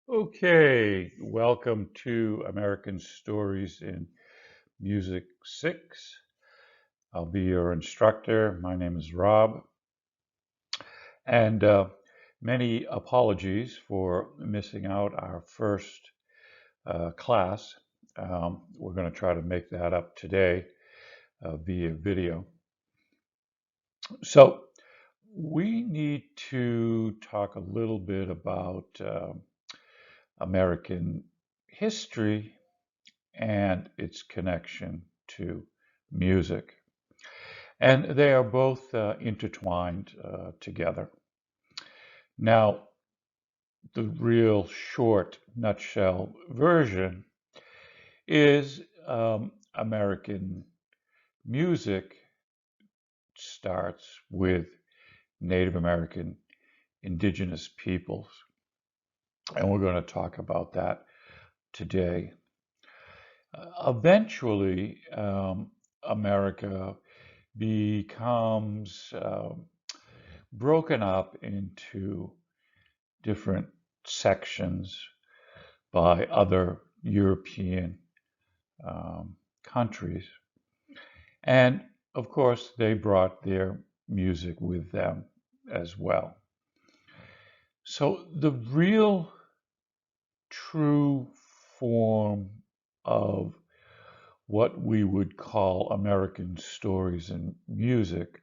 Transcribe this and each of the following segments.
Okay, welcome to American Stories in Music 6. I'll be your instructor. My name is Rob, and many apologies for missing out our first class. We're going to try to make that up today via video. So, we need to talk a little bit about American history and its connection to music. And they are both intertwined together. Now, the real short nutshell version is American music starts with Native American indigenous peoples. And we're going to talk about that today. Eventually, America becomes broken up into different sections by other European countries. And of course, they brought their music with them as well. So the real true form of what we would call American stories in music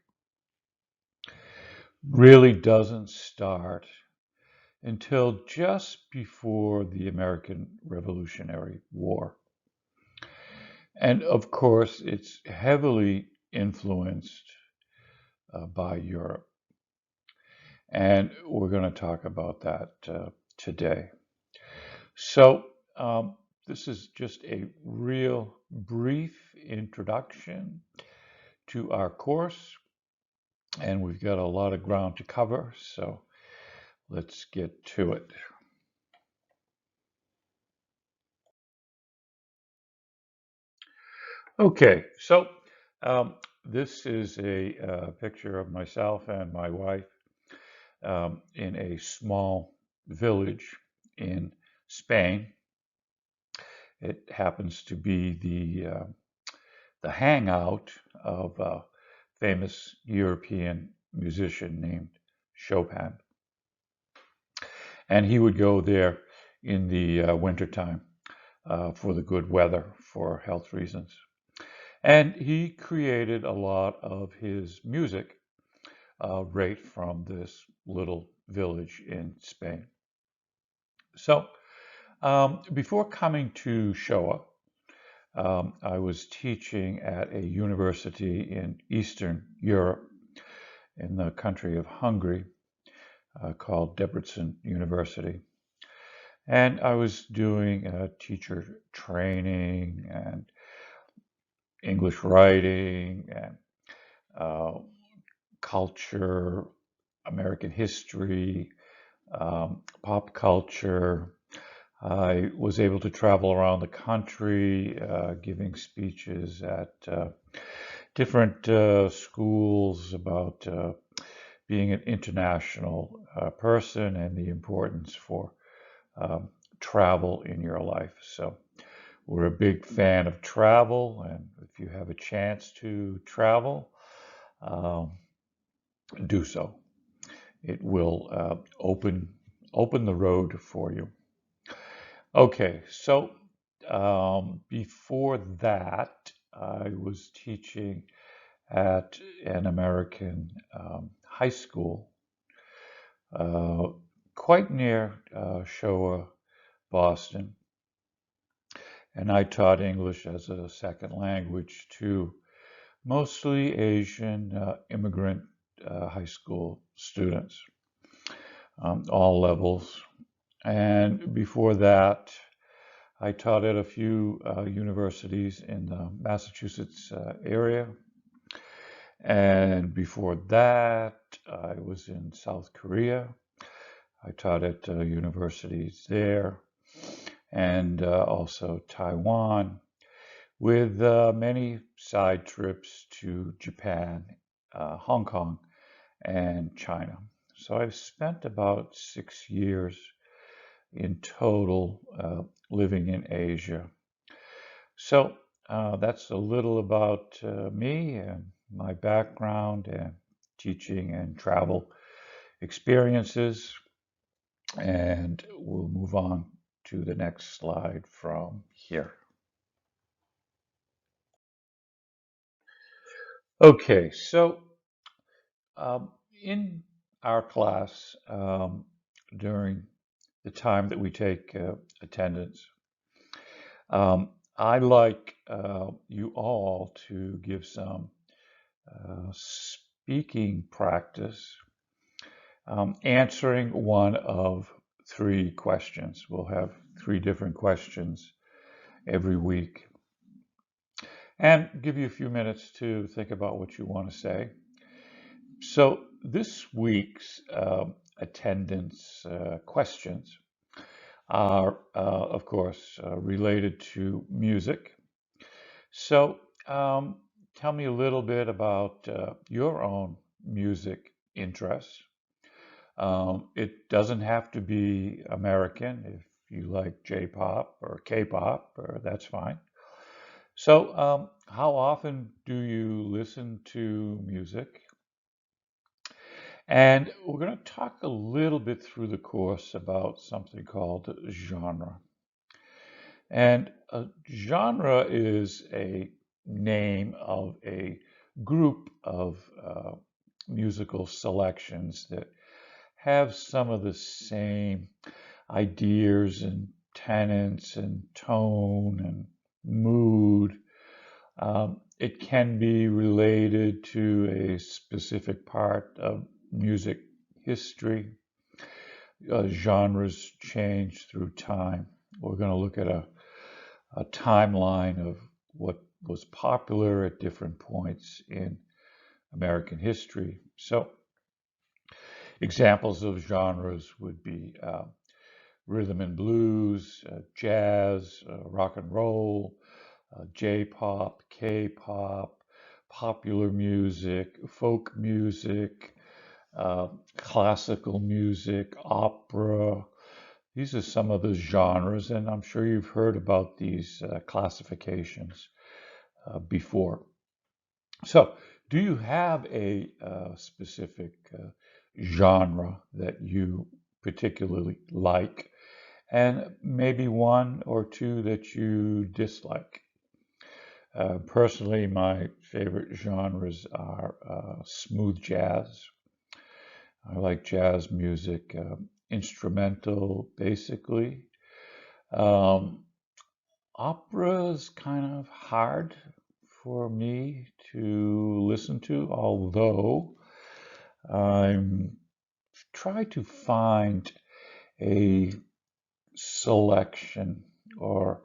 really doesn't start until just before the American Revolutionary War. And of course, it's heavily influenced by Europe. And we're going to talk about that today. So, this is just a real brief introduction to our course, and we've got a lot of ground to cover, so let's get to it. Okay, so this is a picture of myself and my wife in a small village in Spain. It happens to be the hangout of a famous European musician named Chopin, and he would go there in the wintertime for the good weather for health reasons. And he created a lot of his music right from this little village in Spain. So before coming to Showa, I was teaching at a university in Eastern Europe in the country of Hungary called Debrecen University. And I was doing teacher training and English writing and culture, American history, pop culture. I was able to travel around the country giving speeches at different schools about being an international person and the importance for travel in your life. So we're a big fan of travel, and if you have a chance to travel, um, do so. It will open the road for you. Okay, so before that, I was teaching at an American high school uh, quite near Showa, Boston. And I taught English as a second language to mostly Asian immigrant high school students, all levels. And before that, I taught at a few universities in the Massachusetts area. And before that, I was in South Korea. I taught at universities there and also Taiwan, with many side trips to Japan, Hong Kong, and China. So I've spent about 6 years in total living in Asia. So that's a little about me and my background and teaching and travel experiences. And we'll move on to the next slide from here. Okay, so in our class, during the time that we take attendance, I like you all to give some speaking practice, answering one of three questions. We'll have three different questions every week, and give you a few minutes to think about what you want to say. So this week's attendance questions are, of course, related to music. So tell me a little bit about your own music interests. It doesn't have to be American. If you like J-pop or K-pop, that's fine. So how often do you listen to music? And we're going to talk a little bit through the course about something called genre. And a genre is a name of a group of musical selections that have some of the same ideas and tenets and tone and mood. It can be related to a specific part of music history. Genres change through time. We're going to look at a timeline of what was popular at different points in American history. So examples of genres would be rhythm and blues, jazz, rock and roll, J-pop, K-pop, popular music, folk music, classical music, opera. These are some of the genres, and I'm sure you've heard about these classifications before. So, do you have a specific genre that you particularly like, and maybe one or two that you dislike? Personally, my favorite genres are smooth jazz. I like jazz music, instrumental, basically. Um, Opera is kind of hard for me to listen to, although I'm try to find a selection or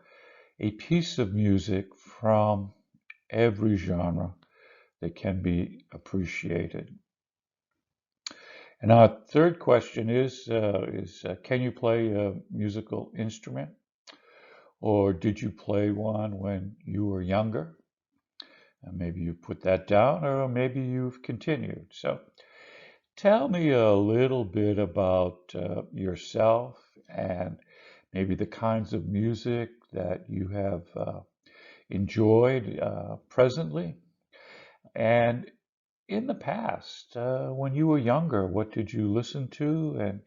a piece of music from every genre that can be appreciated. And our third question is can you play a musical instrument? Or did you play one when you were younger? And maybe you put that down, or maybe you've continued. So tell me a little bit about yourself and maybe the kinds of music that you have enjoyed presently. And in the past, when you were younger, what did you listen to?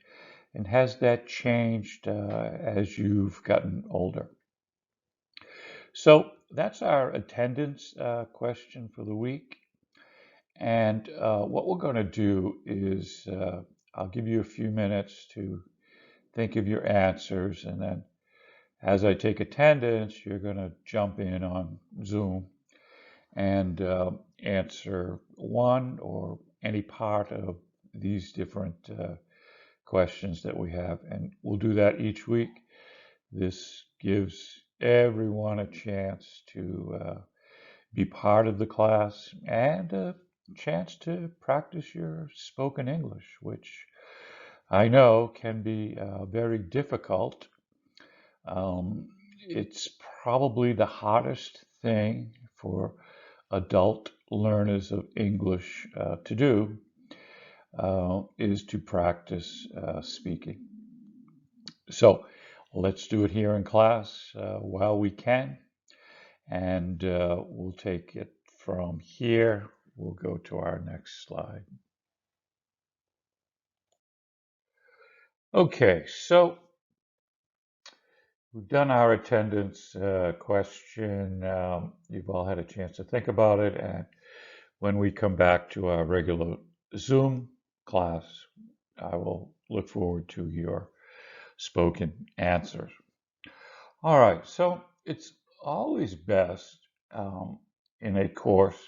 And has that changed as you've gotten older? So that's our attendance question for the week. And what we're going to do is I'll give you a few minutes to think of your answers. And then as I take attendance, you're going to jump in on Zoom and answer one or any part of these different questions that we have. And we'll do that each week. This gives everyone a chance to be part of the class and a chance to practice your spoken English, which I know can be very difficult. It's probably the hardest thing for adult learners of English to do is to practice speaking. So let's do it here in class while we can, and we'll take it from here. We'll go to our next slide. Okay, so we've done our attendance question. You've all had a chance to think about it, and when we come back to our regular Zoom class, I will look forward to your spoken answers. All right, so it's always best in a course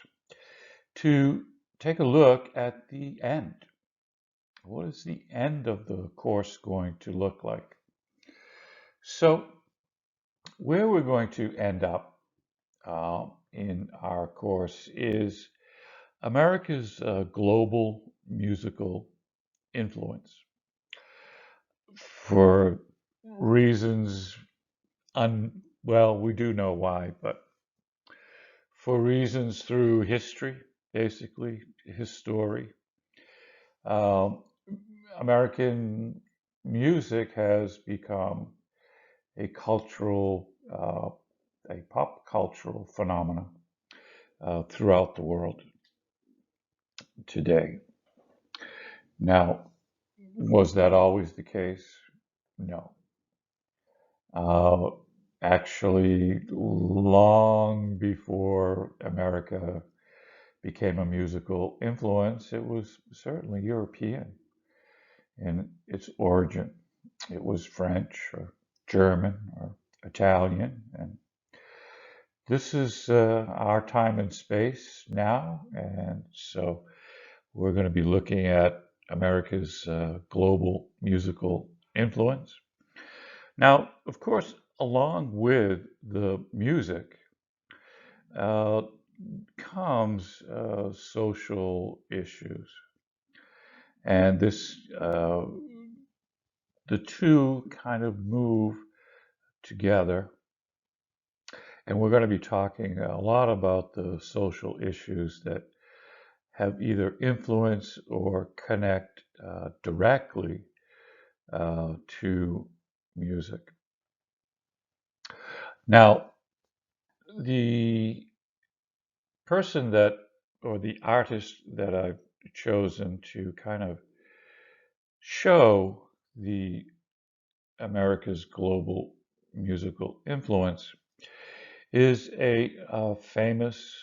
to take a look at the end. What is the end of the course going to look like? So, where we're going to end up in our course is America's global musical influence. For reasons, well, we do know why, but for reasons through history, basically, history, um, American music has become a cultural, a pop cultural phenomenon throughout the world today. Now, was that always the case? No. Uh, Actually, long before America became a musical influence, it was certainly European in its origin. It was French or German or Italian, and this is our time and space now, and so we're going to be looking at America's global musical influence. Now, of course, along with the music uh, comes social issues, and the two kind of move together. And we're going to be talking a lot about the social issues that have either influence or connect directly to music. Now, the person that, or the artist that I've chosen to kind of show the America's global musical influence is a famous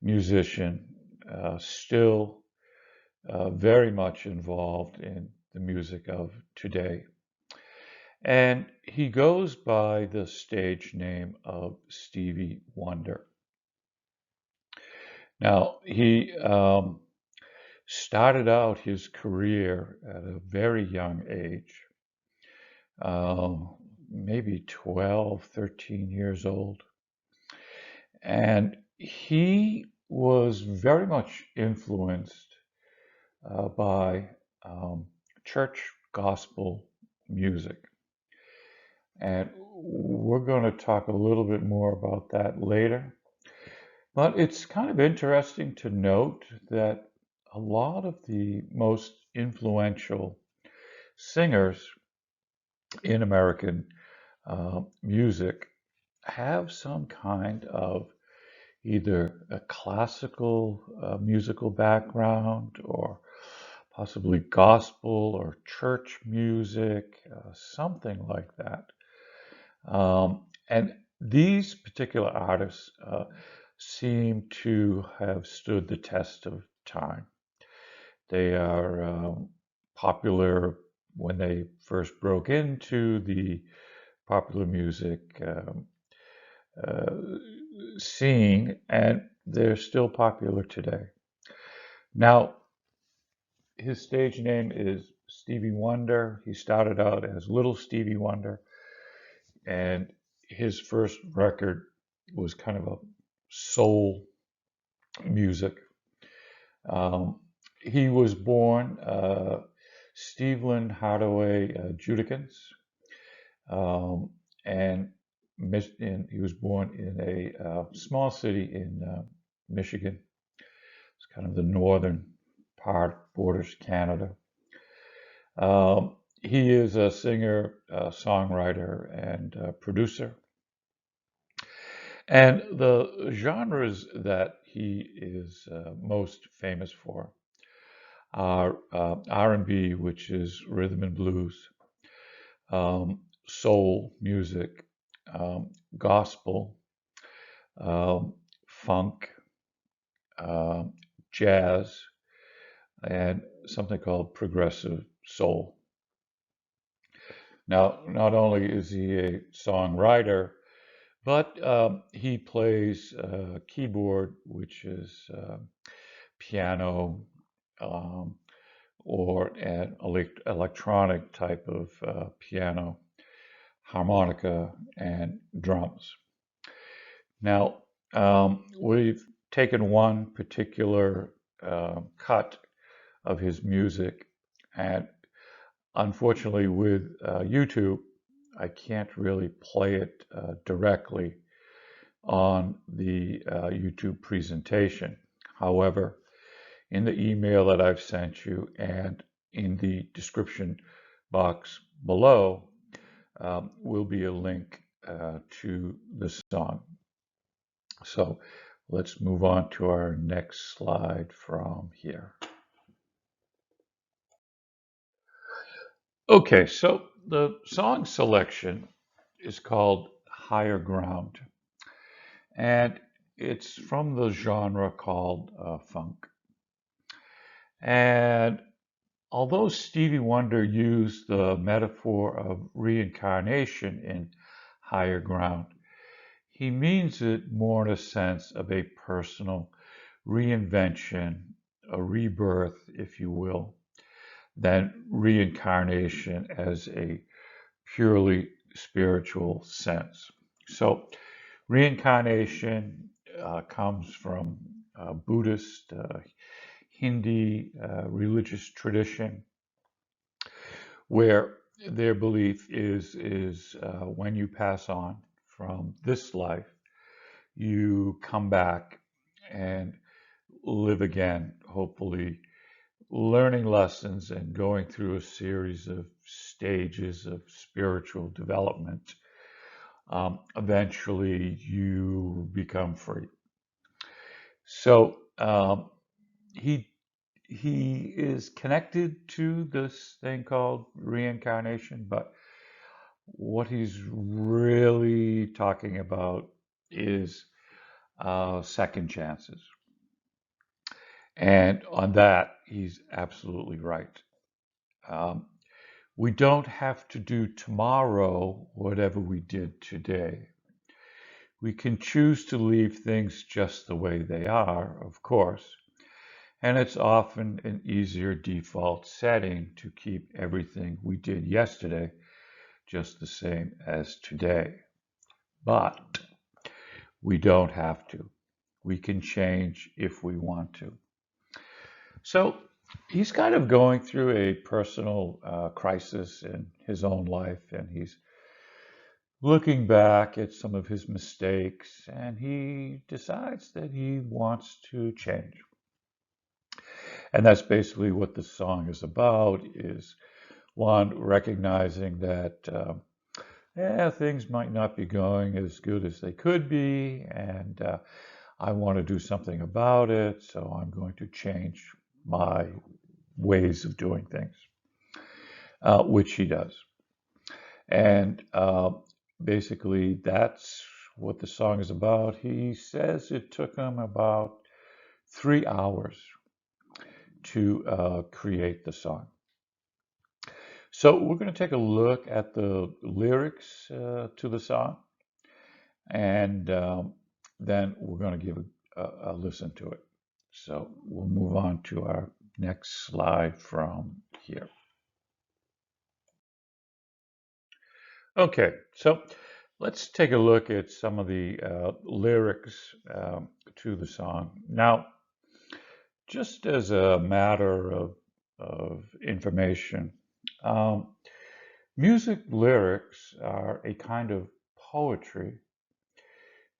musician, still very much involved in the music of today. And he goes by the stage name of Stevie Wonder. Now, he started out his career at a very young age, maybe 12, 13 years old. And he was very much influenced by church gospel music. And we're going to talk a little bit more about that later. But it's kind of interesting to note that a lot of the most influential singers in American music have some kind of either a classical musical background or possibly gospel or church music, something like that. And these particular artists seem to have stood the test of time. They are popular when they first broke into the popular music uh, scene, and they're still popular today. Now, his stage name is Stevie Wonder. He started out as Little Stevie Wonder, and his first record was kind of a soul music. He was born Stephen Hardaway Judikins, and he was born in a small city in Michigan. It's kind of the northern part, borders Canada. He is a singer, songwriter, and producer. And the genres that he is most famous for are R&B, which is rhythm and blues, soul music, gospel, funk, um, jazz, and something called progressive soul. Now, not only is he a songwriter, but he plays keyboard, which is piano, um, or an electronic type of piano, harmonica, and drums. Now, we've taken one particular cut of his music, and unfortunately, with YouTube, I can't really play it directly on the YouTube presentation. However, in the email that I've sent you and in the description box below will be a link to the song. So let's move on to our next slide from here. Okay, so the song selection is called Higher Ground, and it's from the genre called funk. And although Stevie Wonder used the metaphor of reincarnation in Higher Ground, he means it more in a sense of a personal reinvention, a rebirth, if you will, than reincarnation as a purely spiritual sense. So, reincarnation comes from Buddhist, Hindi religious tradition, where their belief is when you pass on from this life, you come back and live again, hopefully learning lessons and going through a series of stages of spiritual development. Eventually, you become free. So he he is connected to this thing called reincarnation, but what he's really talking about is second chances. And on that, he's absolutely right. Um, we don't have to do tomorrow whatever we did today. We can choose to leave things just the way they are, of course, and it's often an easier default setting to keep everything we did yesterday just the same as today. But we don't have to. We can change if we want to. So he's kind of going through a personal crisis in his own life, and he's looking back at some of his mistakes, and he decides that he wants to change. And that's basically what the song is about, is one recognizing that yeah, things might not be going as good as they could be, and I want to do something about it, so I'm going to change my ways of doing things, which he does. And basically, that's what the song is about. He says it took him about 3 hours to create the song. So we're going to take a look at the lyrics to the song, and then we're going to give a listen to it. So we'll move on to our next slide from here. Okay, so let's take a look at some of the lyrics to the song. Now, just as a matter of information, um, music lyrics are a kind of poetry,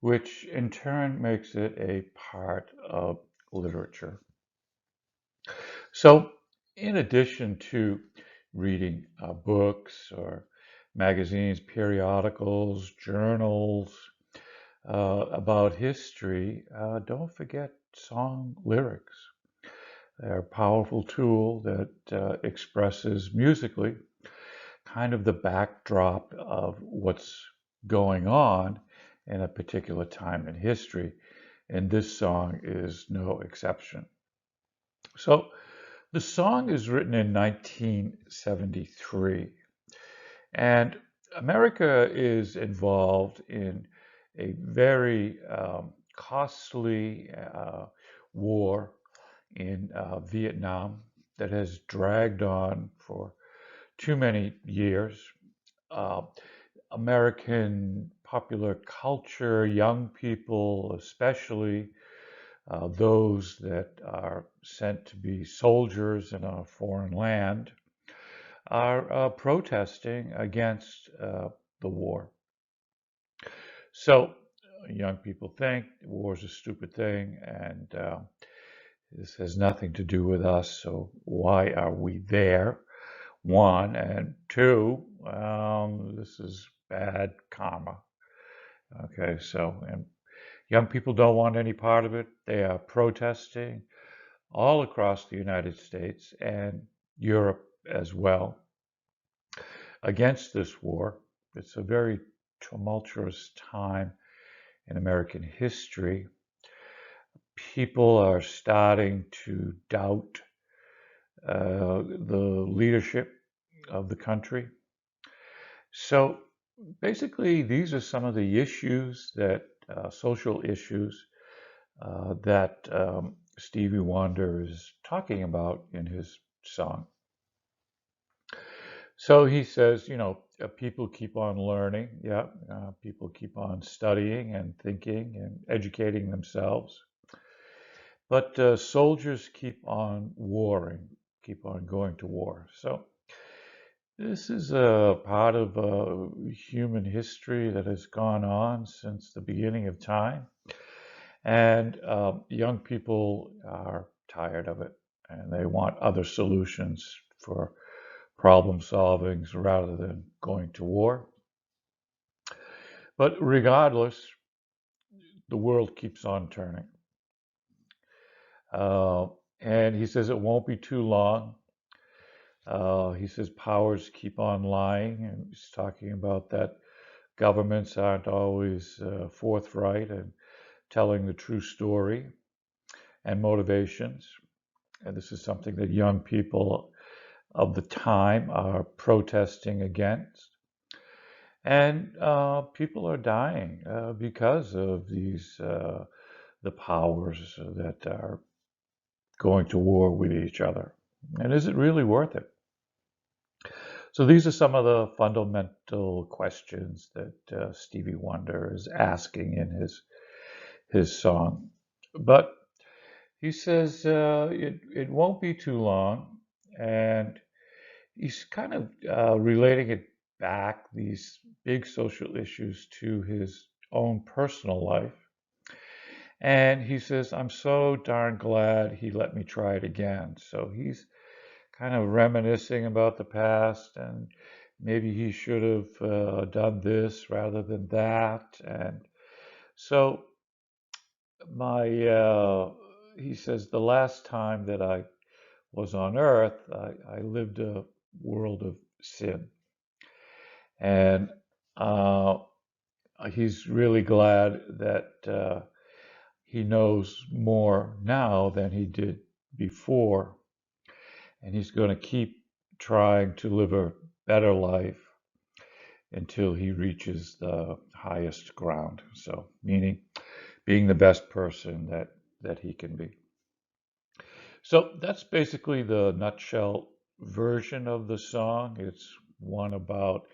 which in turn makes it a part of literature. So, in addition to reading books or magazines, periodicals, journals about history, don't forget song lyrics. They're a powerful tool that expresses musically kind of the backdrop of what's going on in a particular time in history. And this song is no exception. So the song is written in 1973, and America is involved in a very costly war in Vietnam that has dragged on for too many years. Uh, American popular culture, young people especially, those that are sent to be soldiers in a foreign land, are protesting against the war. So young people think war is a stupid thing and this has nothing to do with us, so why are we there? One, and two, this is bad karma. Okay, so and young people don't want any part of it. They are protesting all across the United States and Europe as well against this war. It's a very tumultuous time in American history. People are starting to doubt the leadership of the country. So basically, these are some of the issues that social issues that Stevie Wonder is talking about in his song. So he says, people keep on learning. Yeah, people keep on studying and thinking and educating themselves. But soldiers keep on warring, keep on going to war. So this is a part of human history that has gone on since the beginning of time. And young people are tired of it and they want other solutions for problem solving rather than going to war. But regardless, the world keeps on turning. And he says it won't be too long. He says powers keep on lying, and he's talking about that governments aren't always forthright and telling the true story and motivations. And this is something that young people of the time are protesting against. And people are dying because of these the powers that are going to war with each other. And is it really worth it? So these are some of the fundamental questions that Stevie Wonder is asking in his song. But he says it won't be too long, and he's kind of relating it back, these big social issues, to his own personal life. And he says, I'm so darn glad he let me try it again. So he's kind of reminiscing about the past and maybe he should have done this rather than that. And so he says, the last time that I was on earth, I lived a world of sin. And he's really glad that he knows more now than he did before. And he's going to keep trying to live a better life until he reaches the highest ground. So, meaning being the best person that he can be. So that's basically the nutshell version of the song. It's one about,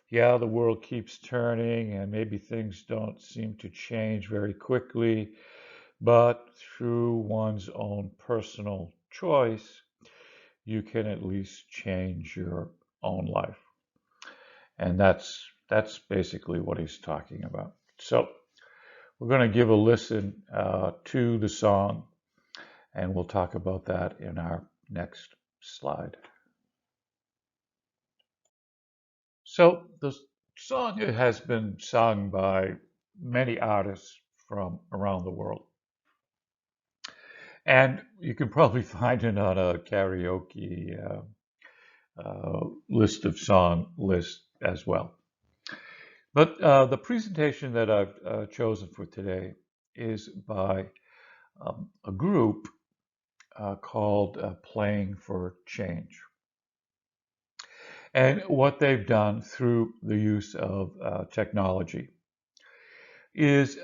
yeah, the world keeps turning and maybe things don't seem to change very quickly, but through one's own personal choice, you can at least change your own life. And that's basically what he's talking about. So we're going to give a listen to the song, and we'll talk about that in our next slide. So the song has been sung by many artists from around the world. And you can probably find it on a karaoke list of song list as well. But the presentation that I've chosen for today is by a group called Playing for Change. And what they've done through the use of technology is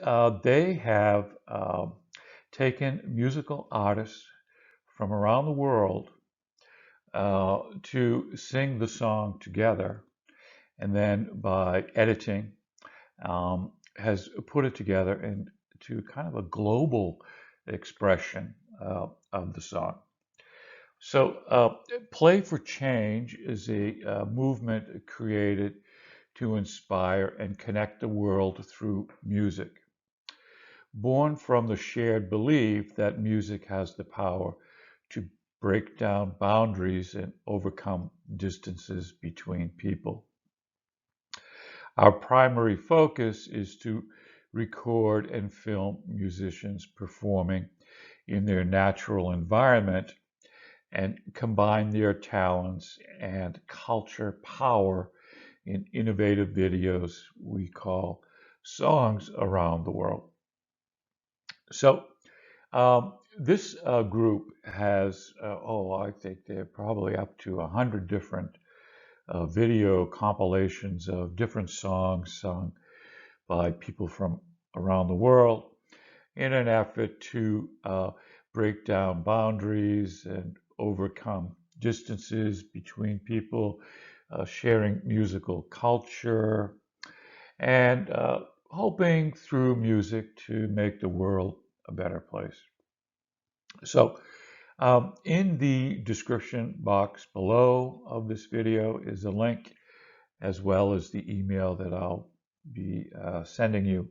they have taken musical artists from around the world to sing the song together, and then by editing has put it together into kind of a global expression of the song. So, Play for Change is a movement created to inspire and connect the world through music. Born from the shared belief that music has the power to break down boundaries and overcome distances between people. Our primary focus is to record and film musicians performing in their natural environment and combine their talents and culture power in innovative videos we call songs around the world. So this group has, I think they're probably up to 100 different video compilations of different songs sung by people from around the world in an effort to break down boundaries and overcome distances between people, sharing musical culture, and hoping through music to make the world a better place. So, in the description box below of this video is a link as well as the email that I'll be sending you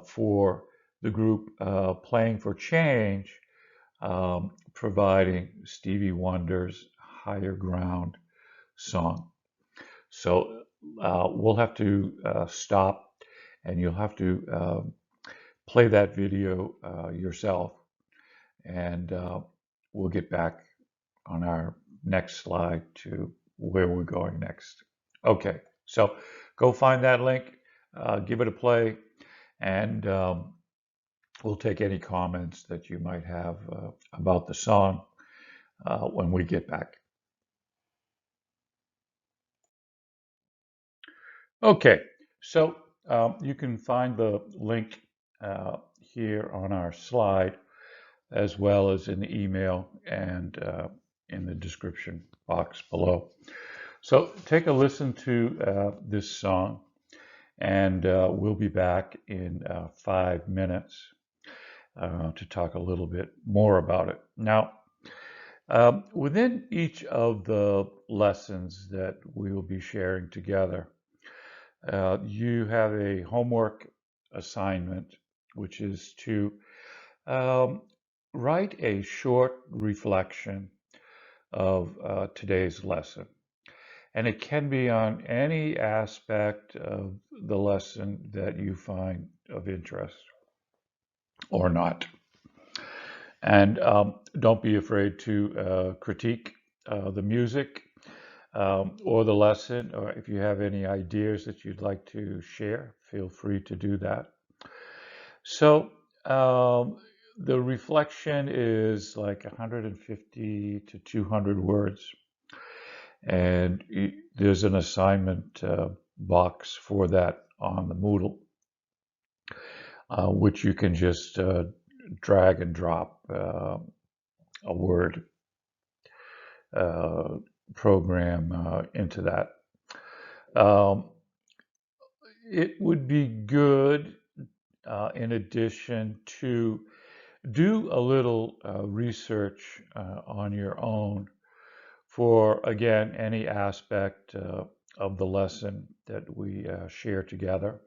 for the group Playing for Change, providing Stevie Wonder's Higher Ground song. So we'll have to stop and you'll have to play that video yourself, and we'll get back on our next slide to where we're going next. Okay, so go find that link, give it a play, and we'll take any comments that you might have about the song when we get back. Okay, so you can find the link here on our slide, as well as in the email and in the description box below. So take a listen to this song, and we'll be back in 5 minutes to talk a little bit more about it. Now, within each of the lessons that we will be sharing together, you have a homework assignment, which is to write a short reflection of today's lesson. And it can be on any aspect of the lesson that you find of interest or not. And don't be afraid to critique the music or the lesson, or if you have any ideas that you'd like to share, feel free to do that. So the reflection is like 150 to 200 words, and there's an assignment box for that on the Moodle, which you can just drag and drop a word program into that. It would be good, in addition, to do a little research on your own for, again, any aspect of the lesson that we share together,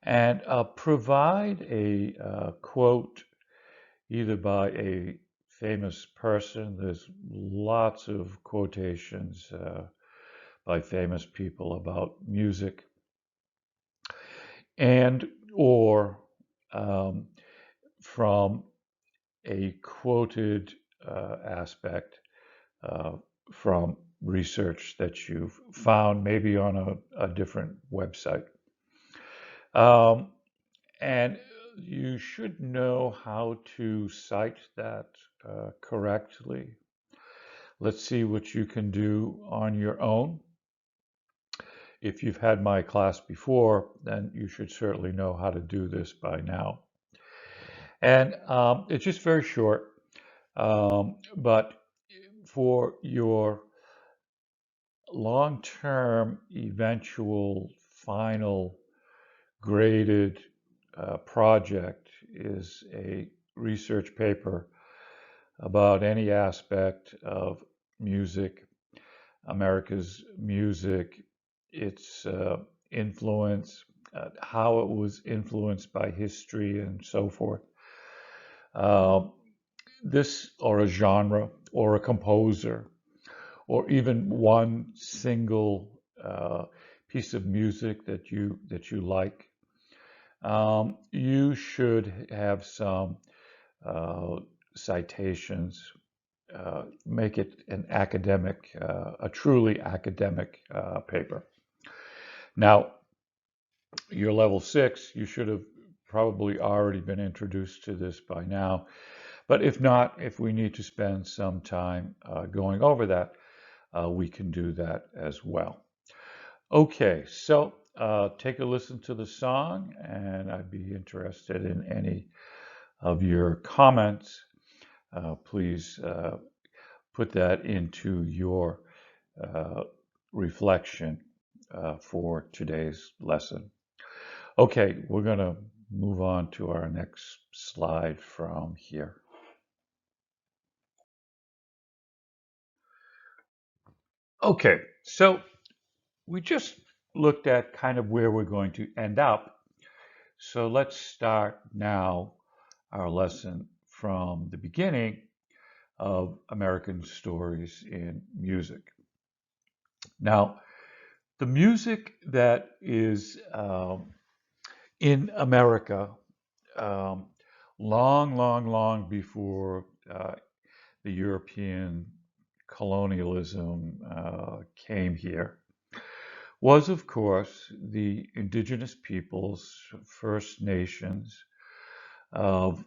and provide a quote either by a famous person. There's lots of quotations by famous people about music, and or um, from a quoted aspect uh, from research that you've found maybe on a different website. Um, and you should know how to cite that correctly. Let's see what you can do on your own. If you've had my class before, then you should certainly know how to do this by now. And it's just very short, but for your long-term, eventual, final graded project is a research paper about any aspect of music, America's music, its influence, how it was influenced by history, and so forth. Uh, this, or a genre, or a composer, or even one single piece of music that you like. You should have some citations. Make it an academic, a truly academic paper. Now, your level 6, you should have probably already been introduced to this by now. But if not, if we need to spend some time going over that, we can do that as well. Okay, so take a listen to the song, and I'd be interested in any of your comments. Please put that into your reflection for today's lesson. Okay, we're going to move on to our next slide from here. Okay, so we just looked at kind of where we're going to end up. So let's start now our lesson from the beginning of American Stories in Music. Now, the music that is in America long before the European colonialism came here was, of course, the indigenous peoples, First Nations, of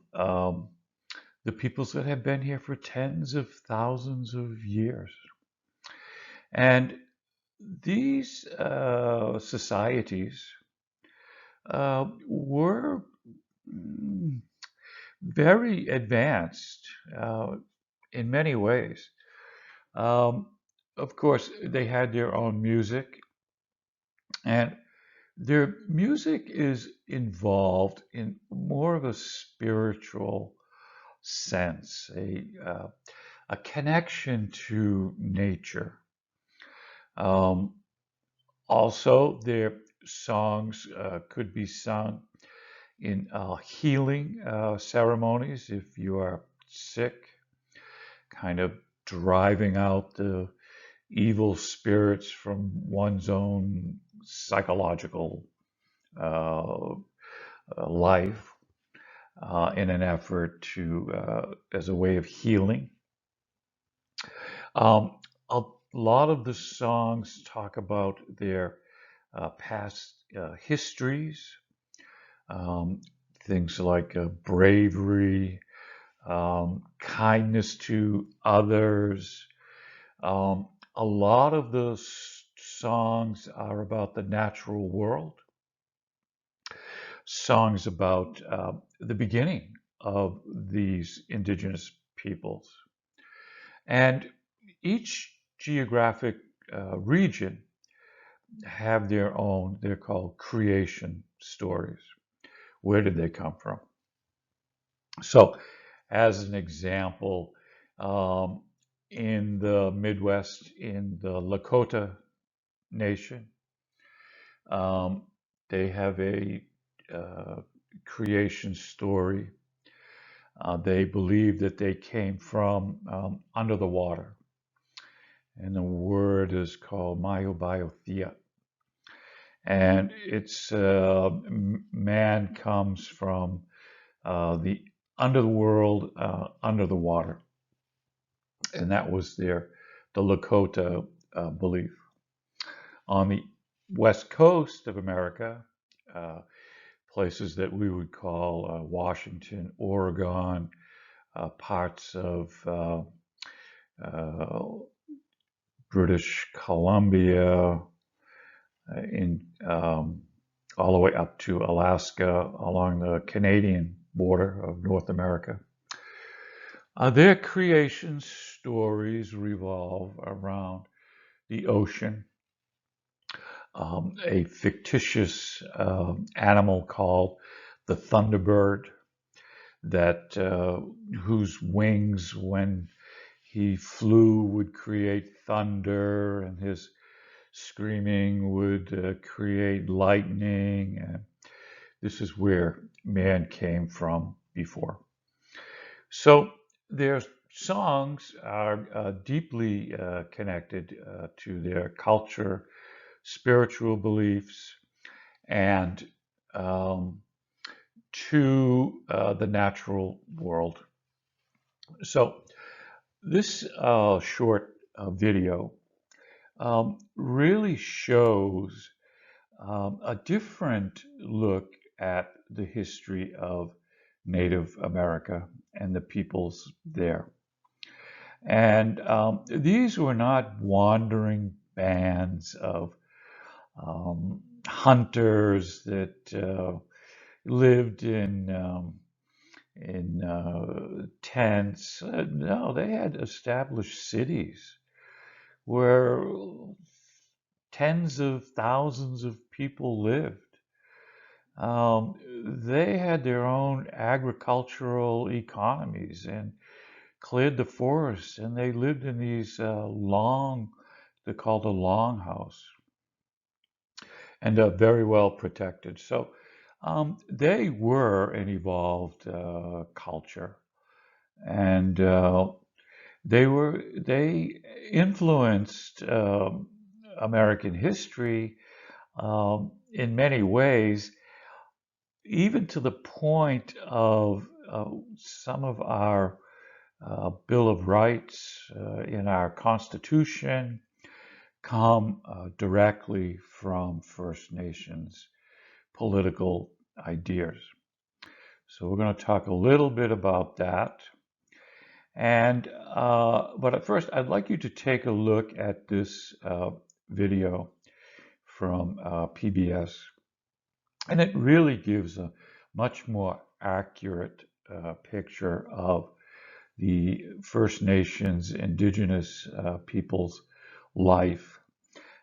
the peoples that have been here for tens of thousands of years. And these societies were very advanced in many ways. Um, of course, they had their own music, and their music is involved in more of a spiritual sense, a connection to nature. Um, Also, their songs could be sung in healing ceremonies if you are sick, kind of driving out the evil spirits from one's own psychological uh, life in an effort to, as a way of healing. Um, a lot of the songs talk about their past histories, um, things like bravery, kindness to others. A lot of the songs are about the natural world, songs about the beginning of these indigenous peoples. And each geographic region have their own, they're called creation stories. Where did they come from? So, as an example, um, in the Midwest, in the Lakota Nation, um, they have a uh, creation story. They believe that they came from under the water, and the word is called myobiothea. And it's man comes from the underworld, under the water, and that was the Lakota belief. On the west coast of America, uh, places that we would call Washington, Oregon, parts of uh, British Columbia, in all the way up to Alaska, along the Canadian border of North America. Their creation stories revolve around the ocean, a fictitious animal called the thunderbird, that whose wings, when he flew, would create thunder, and his screaming would create lightning. And this is where man came from before. So their songs are deeply connected to their culture, spiritual beliefs, and to the natural world. So this short video really shows a different look at the history of Native America and the peoples there. And these were not wandering bands of hunters that lived in tents. No, they had established cities where tens of thousands of people lived. They had their own agricultural economies and cleared the forests, and they lived in these they're called a longhouse, and very well protected. So they were an evolved culture, and they influenced American history in many ways, even to the point of some of our Bill of Rights in our Constitution come directly from First Nations political ideas. So we're going to talk a little bit about that. And but at first, I'd like you to take a look at this video from PBS, and it really gives a much more accurate picture of the First Nations, Indigenous peoples' life,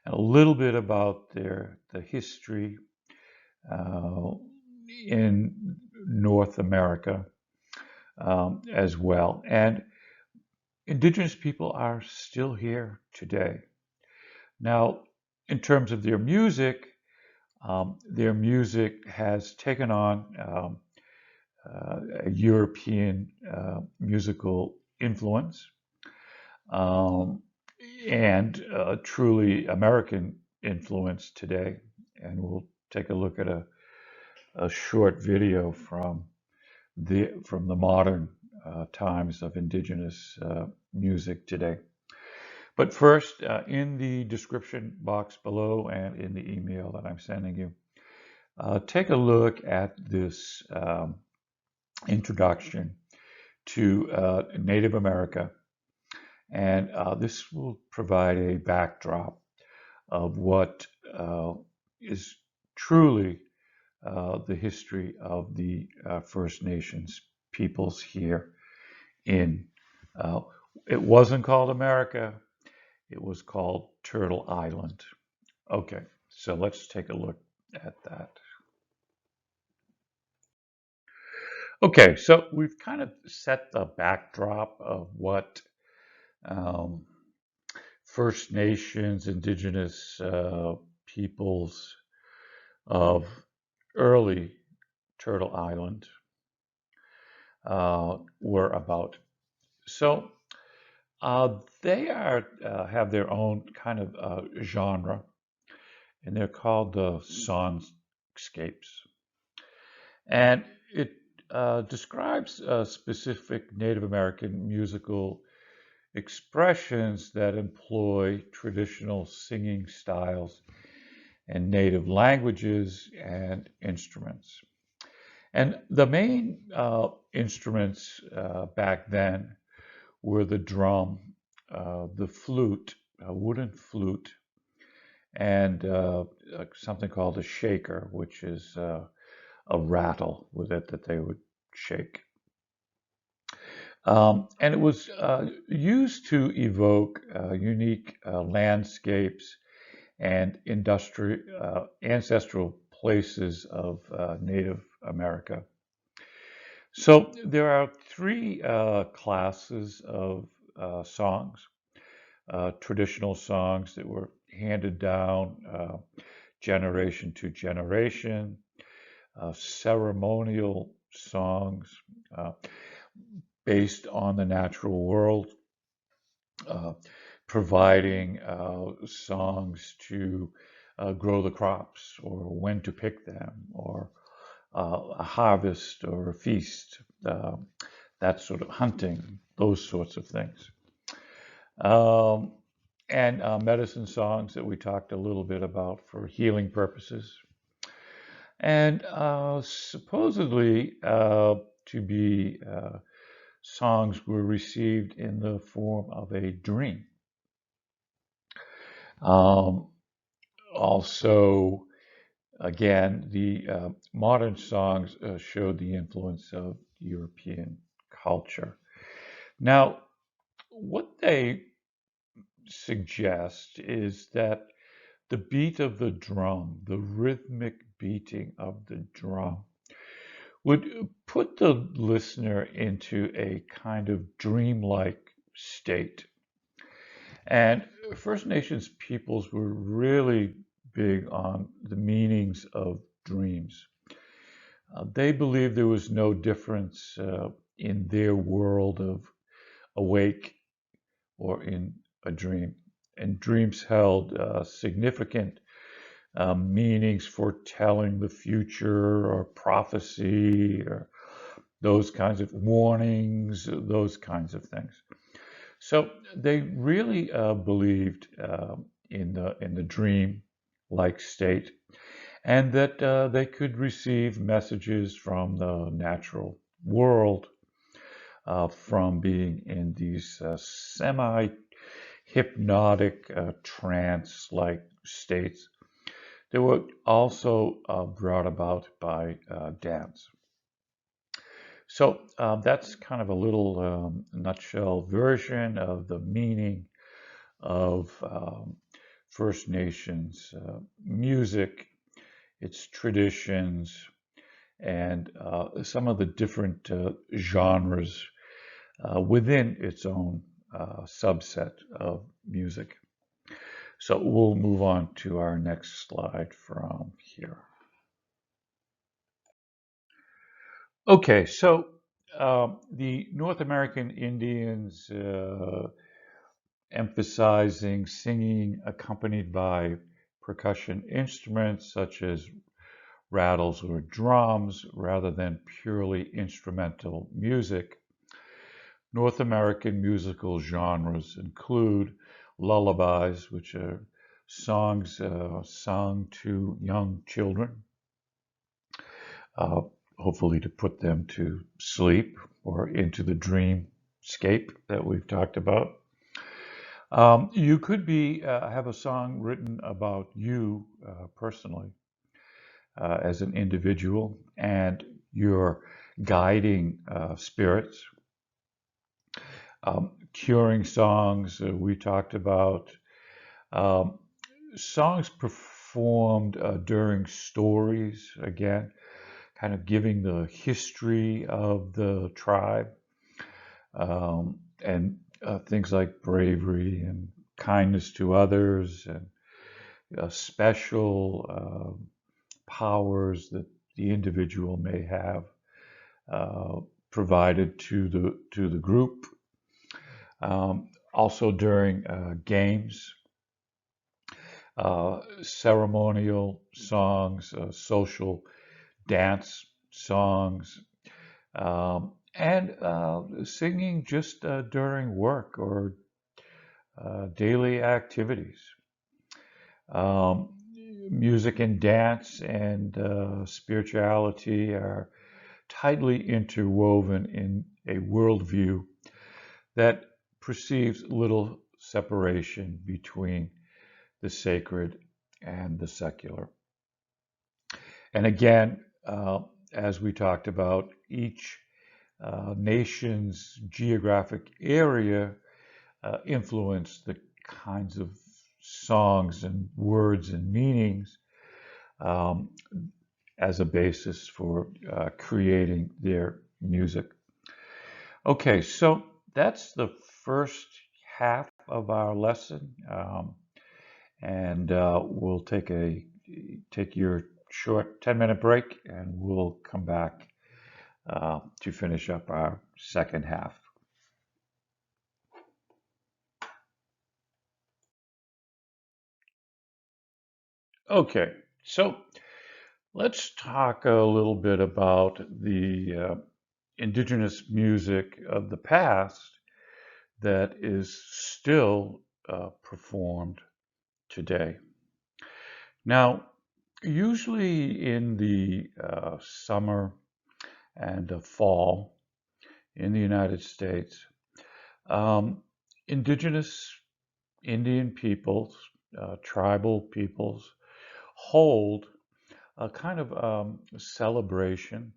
and a little bit about the history in North America as well. And Indigenous people are still here today. Now, in terms of their music has taken on a European musical influence and truly American influence today. And we'll take a look at a short video from the modern times of Indigenous music today. But first, in the description box below and in the email that I'm sending you, take a look at this introduction to Native America, and this will provide a backdrop of what is truly the history of the First Nations peoples here in, it wasn't called America, it was called Turtle Island. Okay, so let's take a look at that. Okay, so we've kind of set the backdrop of what First Nations, Indigenous peoples of early Turtle Island were about. So They are have their own kind of genre, and they're called the songscapes. And it describes specific Native American musical expressions that employ traditional singing styles and native languages and instruments. And the main instruments back then were the drum, the flute, a wooden flute, and something called a shaker, which is a rattle with it that they would shake. And it was used to evoke unique landscapes and ancestral places of Native America. So there are three classes of songs, traditional songs that were handed down generation to generation, ceremonial songs based on the natural world, uh, providing songs to grow the crops or when to pick them or a harvest or a feast, that sort of hunting, those sorts of things. Um, and medicine songs that we talked a little bit about for healing purposes. And supposedly to be songs were received in the form of a dream. Um, Also, again, the modern songs showed the influence of European culture. Now, what they suggest is that the beat of the drum, the rhythmic beating of the drum, would put the listener into a kind of dreamlike state. And First Nations peoples were really big on the meanings of dreams. They believed there was no difference in their world of awake or in a dream. And dreams held significant meanings for telling the future or prophecy or those kinds of warnings, those kinds of things. So they really believed in the dream-like state, and that they could receive messages from the natural world from being in these semi-hypnotic trance-like states. They were also brought about by dance. So that's kind of a little nutshell version of the meaning of First Nations music, its traditions, and some of the different genres within its own subset of music. So we'll move on to our next slide from here. Okay, so the North American Indians emphasizing singing accompanied by percussion instruments such as rattles or drums rather than purely instrumental music. North American musical genres include lullabies, which are songs sung to young children, uh, hopefully to put them to sleep or into the dreamscape that we've talked about. You could be have a song written about you personally as an individual and your guiding spirits. Curing songs we talked about. Um, Songs performed during stories, again, kind of giving the history of the tribe, and things like bravery and kindness to others and special powers that the individual may have provided to the group. also during games, ceremonial songs, social dance songs, and singing just during work or daily activities. Um, Music and dance and spirituality are tightly interwoven in a worldview that perceives little separation between the sacred and the secular. And again, as we talked about, each nation's geographic area influenced the kinds of songs and words and meanings um, as a basis for creating their music. Okay, so that's the first half of our lesson, and we'll take your short 10-minute break, and we'll come back to finish up our second half. Okay, so let's talk a little bit about the indigenous music of the past that is still performed today. Now, usually in the summer and the fall in the United States, um, indigenous Indian peoples, tribal peoples, hold a kind of celebration,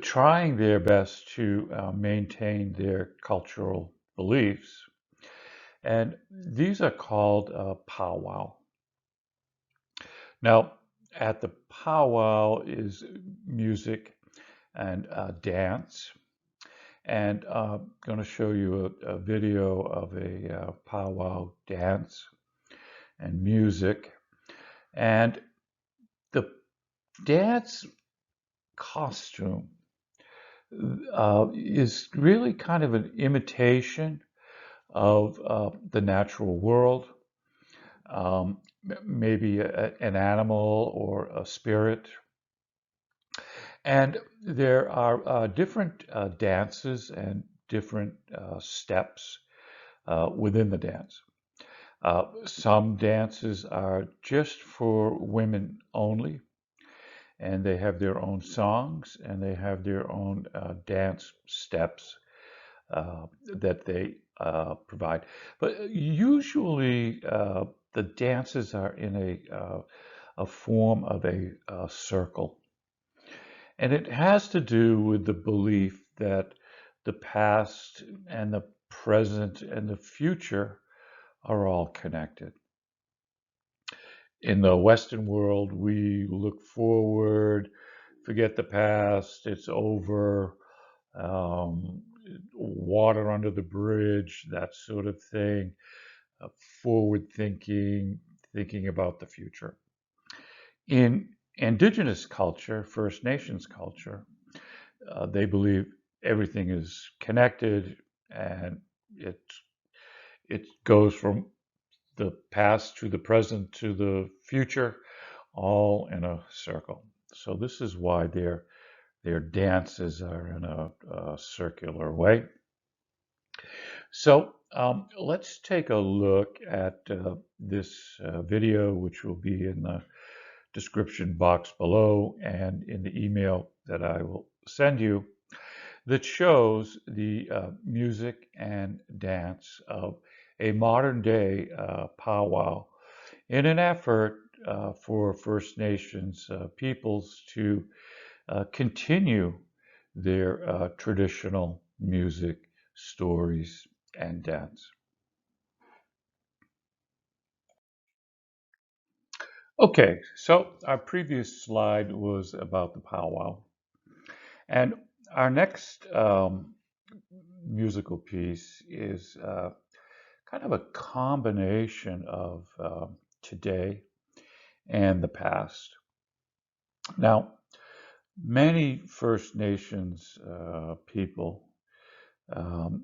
trying their best to maintain their cultural beliefs. And these are called powwow. Now, at the powwow is music and dance. And I'm going to show you a video of a powwow dance and music. And the dance costume is really kind of an imitation of the natural world, maybe an animal or a spirit. And there are different dances and different steps within the dance. Some dances are just for women only, and they have their own songs and they have their own dance steps that they provide. But usually the dances are in a form of a circle. And it has to do with the belief that the past and the present and the future are all connected. In the Western world, we look forward, forget the past, it's over, um, water under the bridge, that sort of thing, forward thinking, thinking about the future. In Indigenous culture, First Nations culture, they believe everything is connected and it it goes from the past to the present to the future, all in a circle. So this is why their dances are in a circular way. So let's take a look at this video, which will be in the description box below and in the email that I will send you, that shows the music and dance of a modern day powwow in an effort for First Nations peoples to continue their traditional music, stories, and dance. Okay, so our previous slide was about the powwow. And our next musical piece is kind of a combination of today and the past. Now, many First Nations people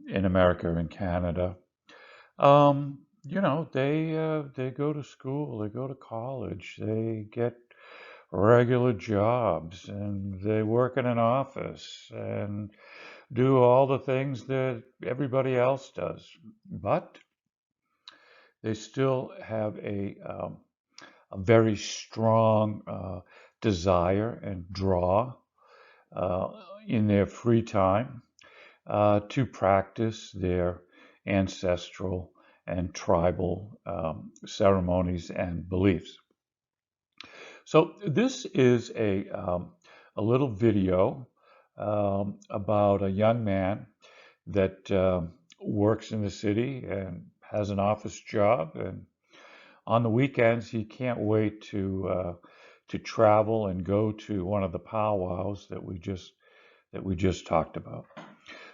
in America and Canada. They go to school, they go to college, they get regular jobs, and they work in an office and do all the things that everybody else does. But they still have a very strong desire and draw uh, in their free time to practice their ancestral and tribal ceremonies and beliefs. So this is a little video about a young man that works in the city and has an office job, and on the weekends he can't wait to travel and go to one of the powwows that we just talked about.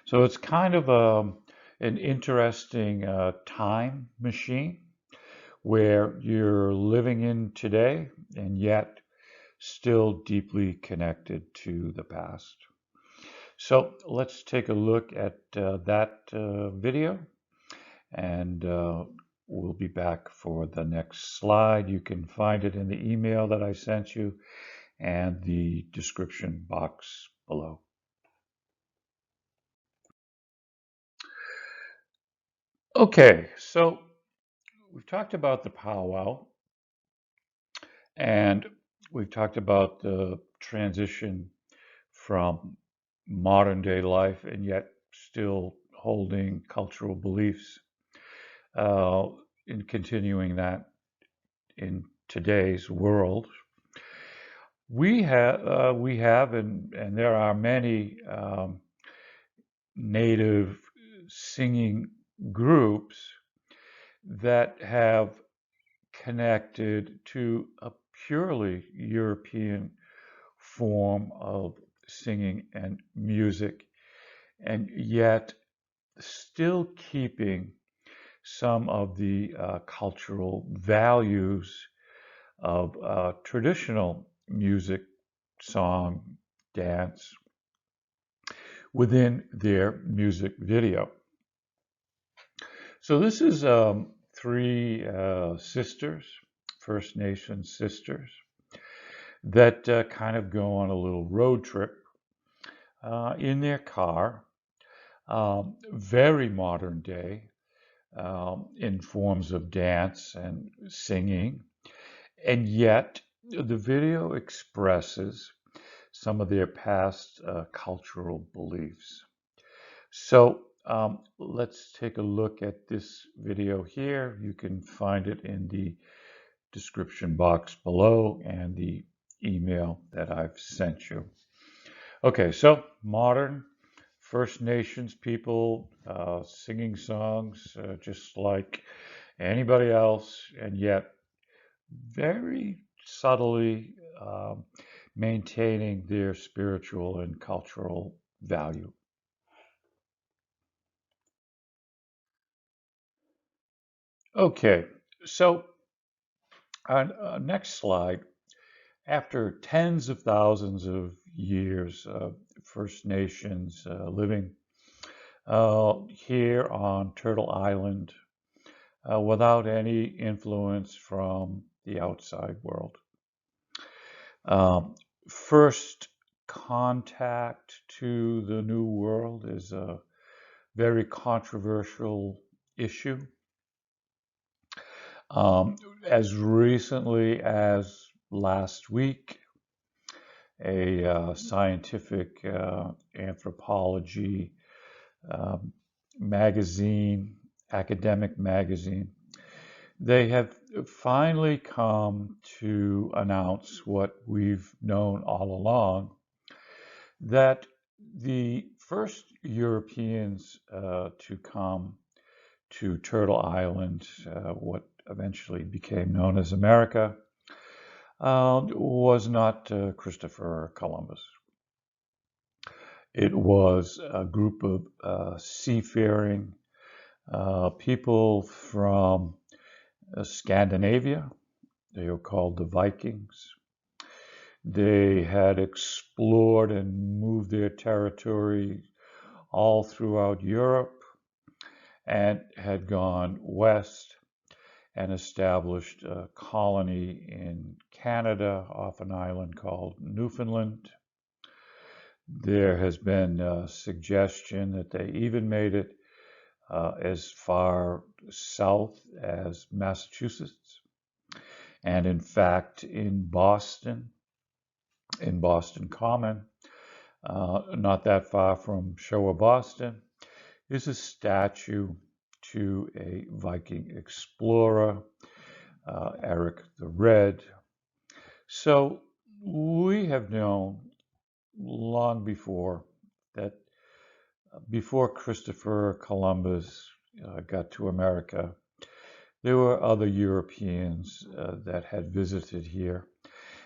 So it's kind of an interesting time machine where you're living in today and yet still deeply connected to the past. So let's take a look at that video, and we'll be back for the next slide. You can find it in the email that I sent you and the description box below. Okay, so we've talked about the powwow, and we've talked about the transition from modern day life and yet still holding cultural beliefs, uh, in continuing that in today's world. We have, and there are many native singing groups that have connected to a purely European form of singing and music, and yet still keeping some of the cultural values of traditional music, song, dance within their music video. So this is three sisters, First Nation sisters, that kind of go on a little road trip in their car, very modern day, in forms of dance and singing, and yet the video expresses some of their past cultural beliefs. So let's take a look at this video here. You can find it in the description box below and the email that I've sent you. Okay, so modern First Nations people singing songs just like anybody else, and yet very subtly maintaining their spiritual and cultural value. Okay, so on next slide, after tens of thousands of years of First Nations living here on Turtle Island without any influence from the outside world. First contact to the New World is a very controversial issue. As recently as last week, a scientific anthropology magazine, academic magazine, they have finally come to announce what we've known all along, that the first Europeans to come to Turtle Island, what eventually became known as America, was not Christopher Columbus. It was a group of seafaring people from Scandinavia. They were called the Vikings. They had explored and moved their territory all throughout Europe and had gone west and established a colony in Canada off an island called Newfoundland. There has been a suggestion that they even made it as far south as Massachusetts. And in fact, in Boston Common, not that far from Showa, Boston, is a statue to a Viking explorer, Eric the Red. So we have known long before that before Christopher Columbus got to America, there were other Europeans that had visited here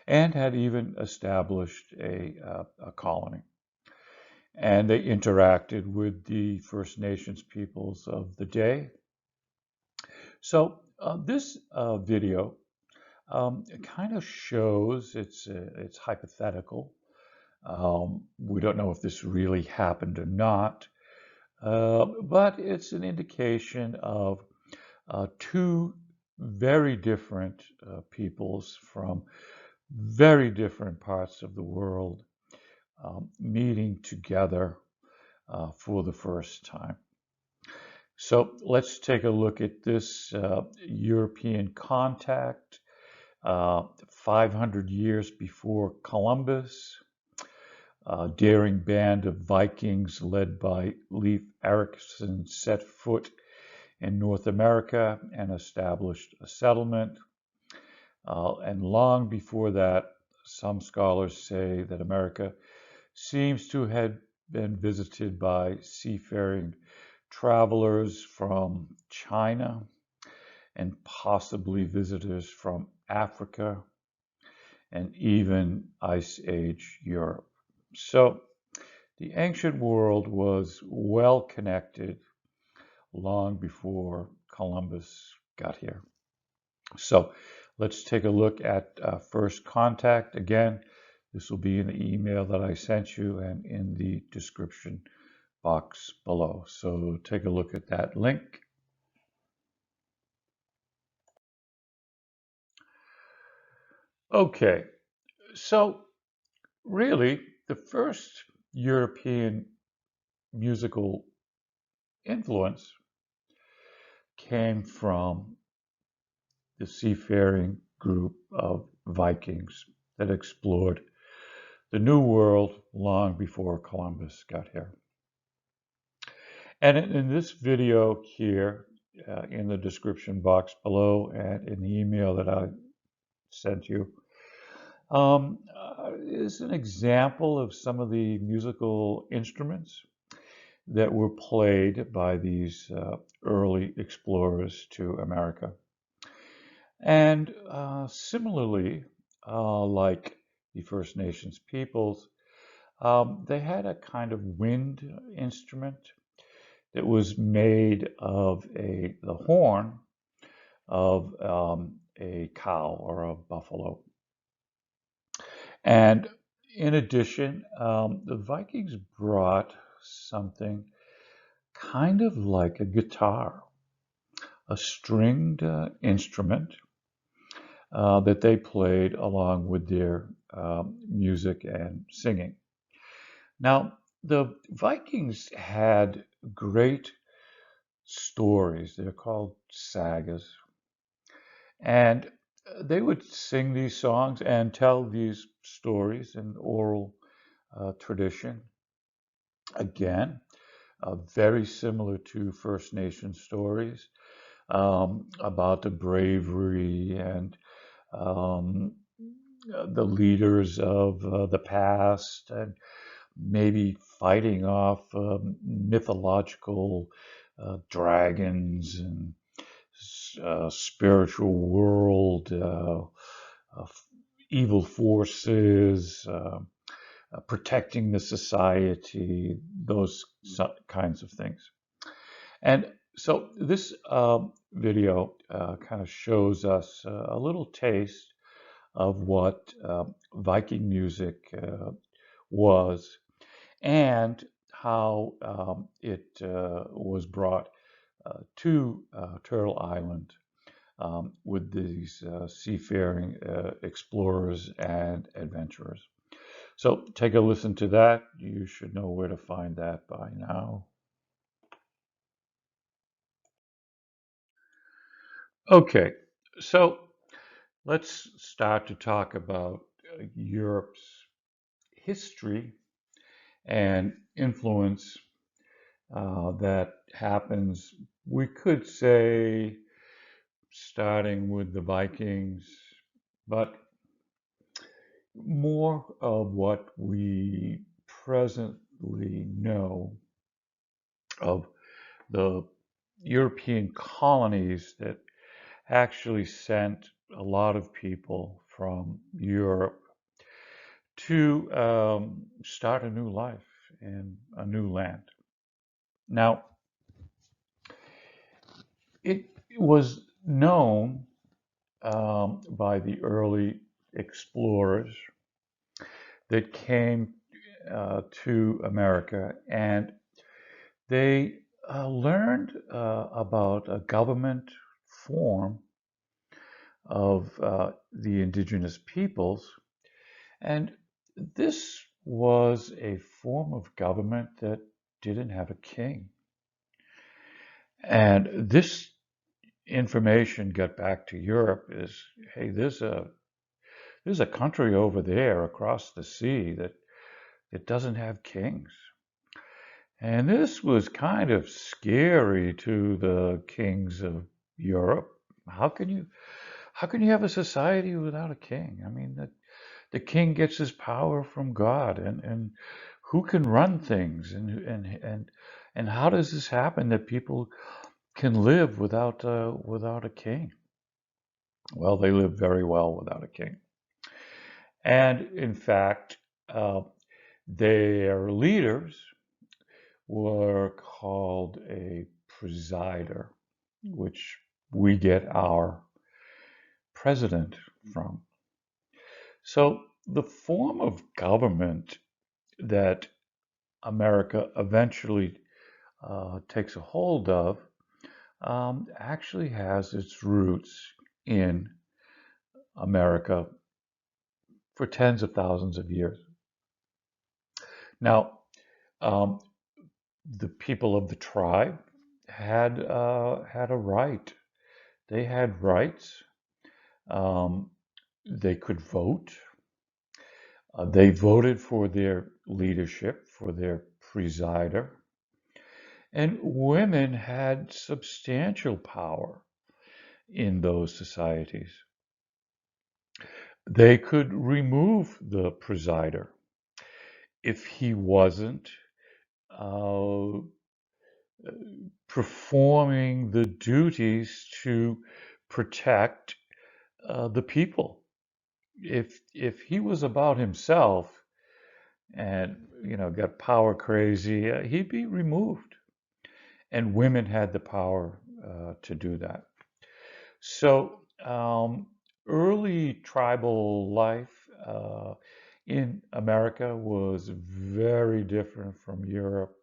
and had even established a colony. And they interacted with the First Nations peoples of the day. So this video kind of shows, it's hypothetical. We don't know if this really happened or not, but it's an indication of two very different peoples from very different parts of the world meeting together for the first time. So let's take a look at this European contact 500 years before Columbus. A daring band of Vikings led by Leif Erikson set foot in North America and established a settlement. And long before that, some scholars say that America seems to have been visited by seafaring travelers from China and possibly visitors from Africa and even Ice Age Europe. So the ancient world was well connected long before Columbus got here. So let's take a look at first contact. Again, this will be in the email that I sent you and in the description box below. So take a look at that link. Okay, so really the first European musical influence came from the seafaring group of Vikings that explored the New World long before Columbus got here. And in this video here, in the description box below and in the email that I sent you, is an example of some of the musical instruments that were played by these early explorers to America. And similarly, like the First Nations peoples, they had a kind of wind instrument that was made of the horn of a cow or a buffalo. And in addition, the Vikings brought something kind of like a guitar, a stringed instrument that they played along with their music and singing. Now, the Vikings had great stories. They're called sagas. And they would sing these songs and tell these stories in oral tradition. Again, very similar to First Nation stories about the bravery and the leaders of the past, and maybe fighting off mythological dragons and spiritual world, evil forces, protecting the society, those kinds of things. And so this video kind of shows us a little taste of what Viking music was and how it was brought to Turtle Island with these seafaring explorers and adventurers. So take a listen to that. You should know where to find that by now. Okay, so let's start to talk about Europe's history and influence that happens, we could say, starting with the Vikings, but more of what we presently know of the European colonies that actually sent a lot of people from Europe to start a new life in a new land. Now, it was known by the early explorers that came to America, and they learned about a government form of the indigenous peoples, and this was a form of government that didn't have a king. And this information got back to Europe is, hey, there's a country over there across the sea that it doesn't have kings. And this was kind of scary to the kings of Europe. How can you how can you have a society without a king? I mean, the king gets his power from God, and who can run things, and how does this happen that people can live without a king? Well, they live very well without a king. And in fact, uh, their leaders were called a presider, which we get our president from. So the form of government that America eventually takes a hold of actually has its roots in America for tens of thousands of years. Now, um, the people of the tribe had a right. They had rights. Um, they could vote. They voted for their leadership, for their presider, and women had substantial power in those societies. They could remove the presider if he wasn't uh, performing the duties to protect the people. If he was about himself and got power crazy, he'd be removed. And women had the power to do that. So early tribal life in America was very different from Europe,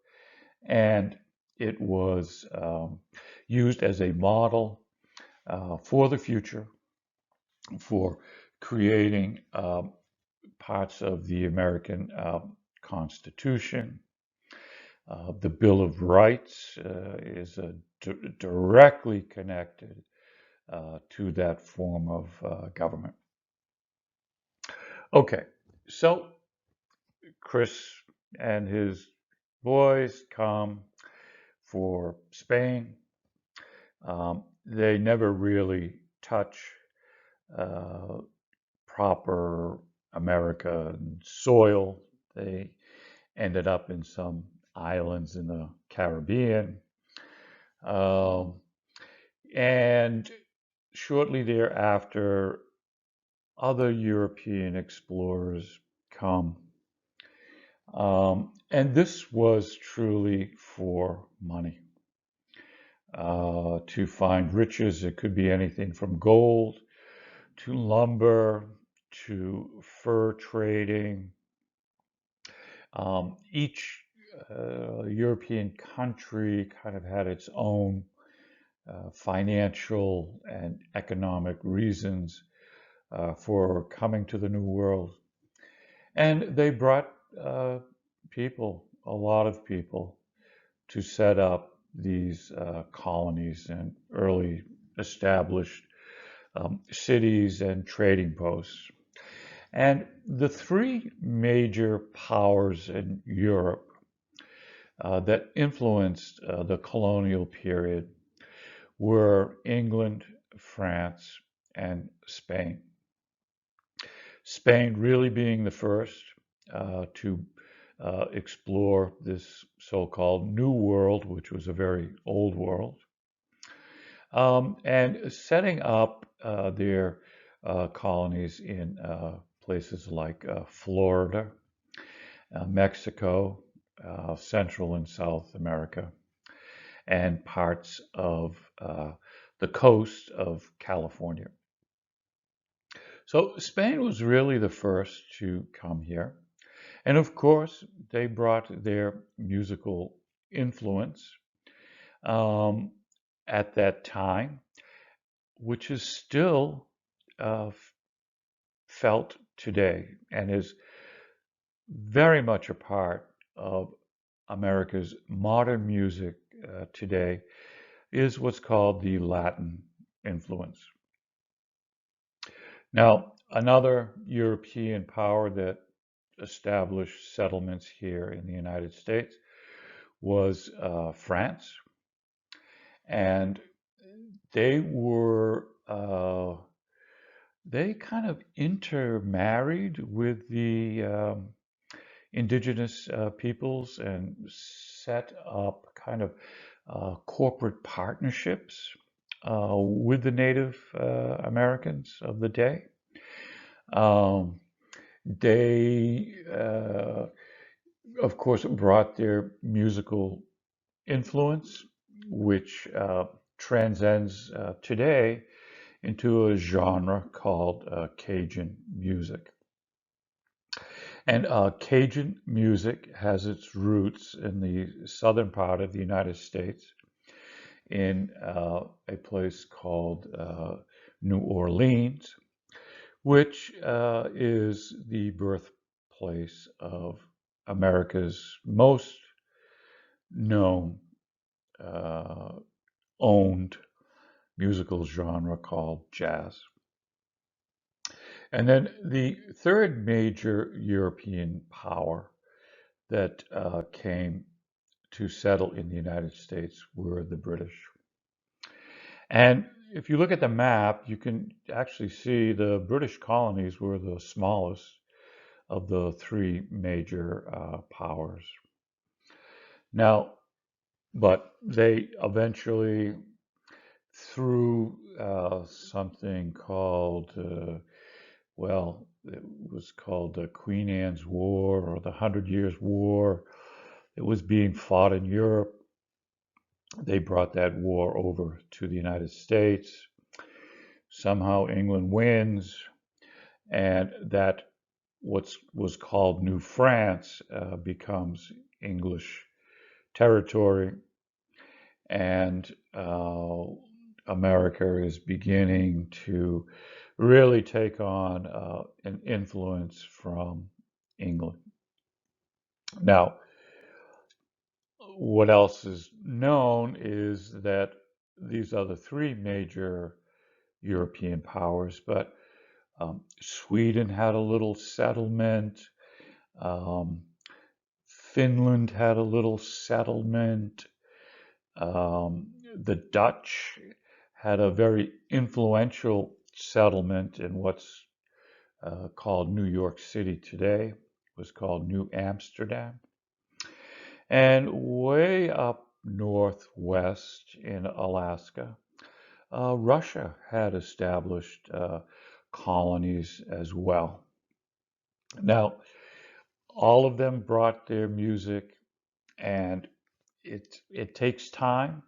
and it was used as a model for the future, for creating parts of the American Constitution. The Bill of Rights is directly connected to that form of government. Okay, so Chris and his boys come for Spain. They never really touch uh, proper American soil. They ended up in some islands in the Caribbean. Um, and shortly thereafter, other European explorers come. And this was truly for money. To find riches, it could be anything from gold to lumber to fur trading. Each European country kind of had its own financial and economic reasons for coming to the New World. And they brought people, a lot of people, to set up these colonies and early established cities and trading posts. And the three major powers in Europe that influenced the colonial period were England, France, and Spain. Spain really being the first to explore this so-called New World, which was a very old world, and setting up their colonies in places like Florida, Mexico, Central and South America, and parts of the coast of California. So Spain was really the first to come here. And of course, they brought their musical influence um, at that time, which is still felt today and is very much a part of America's modern music today, is what's called the Latin influence. Now, another European power that established settlements here in the United States was France. And they were, they kind of intermarried with the indigenous peoples and set up kind of corporate partnerships with the Native Americans of the day. They, of course, brought their musical influence, which transcends today into a genre called Cajun music. And Cajun music has its roots in the southern part of the United States in a place called New Orleans, which is the birthplace of America's most known owned musical genre called jazz. And then the third major European power that came to settle in the United States were the British. And if you look at the map, you can actually see the British colonies were the smallest of the three major powers. Now, but they eventually, through something called, well, it was called the Queen Anne's War or the 100 Years' War. It was being fought in Europe. They brought that war over to the United States. Somehow England wins, and that what was called New France becomes English territory, and America is beginning to really take on an influence from England. Now, what else is known is that these are the three major European powers, but Sweden had a little settlement. Finland had a little settlement. The Dutch had a very influential settlement in what's called New York City today. It was called New Amsterdam. And way up northwest in Alaska, Russia had established colonies as well. Now, all of them brought their music, and it takes time,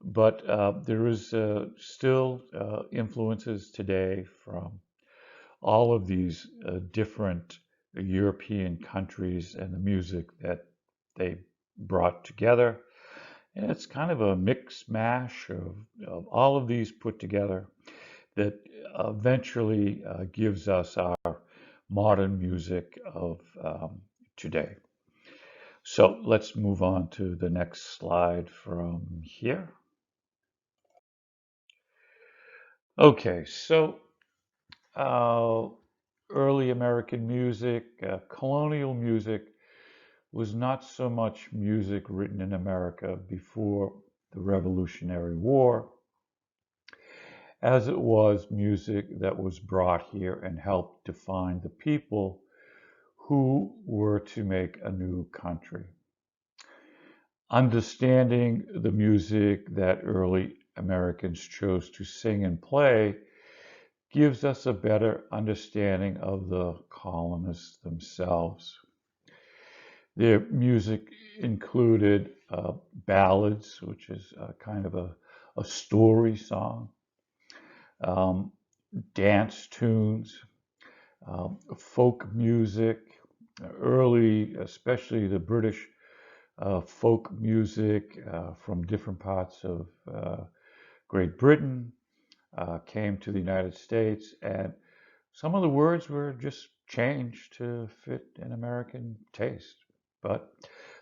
but there is still influences today from all of these different European countries and the music that they brought together. And it's kind of a mix mash of all of these put together that eventually gives us our modern music of today. So let's move on to the next slide from here. Okay, so uh, early American music, colonial music was not so much music written in America before the Revolutionary War as it was music that was brought here and helped define the people who were to make a new country. Understanding the music that early Americans chose to sing and play gives us a better understanding of the colonists themselves. Their music included ballads, which is kind of a story song, um, dance tunes, folk music, early, especially the British folk music from different parts of Great Britain came to the United States, and some of the words were just changed to fit an American taste. But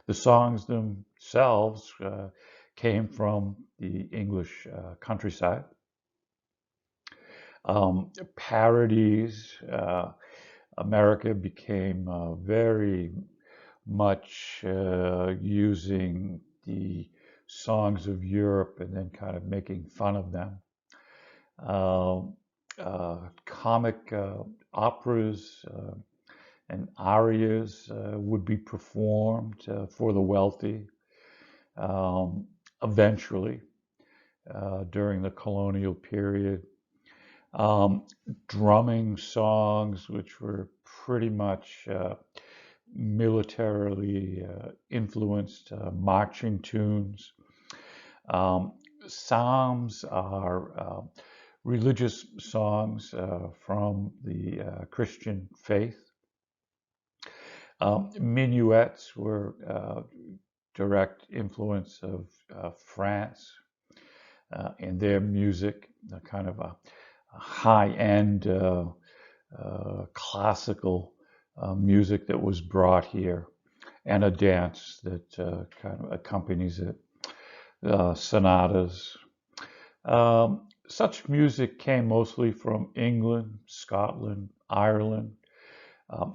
the songs themselves came from the English countryside. Parodies, America became very much using the songs of Europe and then kind of making fun of them. Uh, Comic operas and arias would be performed for the wealthy eventually during the colonial period. Drumming songs, which were pretty much militarily influenced, marching tunes. Psalms are religious songs from the Christian faith. Minuets were direct influence of France in their music, kind of a high-end classical music that was brought here, and a dance that kind of accompanies it, sonatas. Such music came mostly from England, Scotland, Ireland.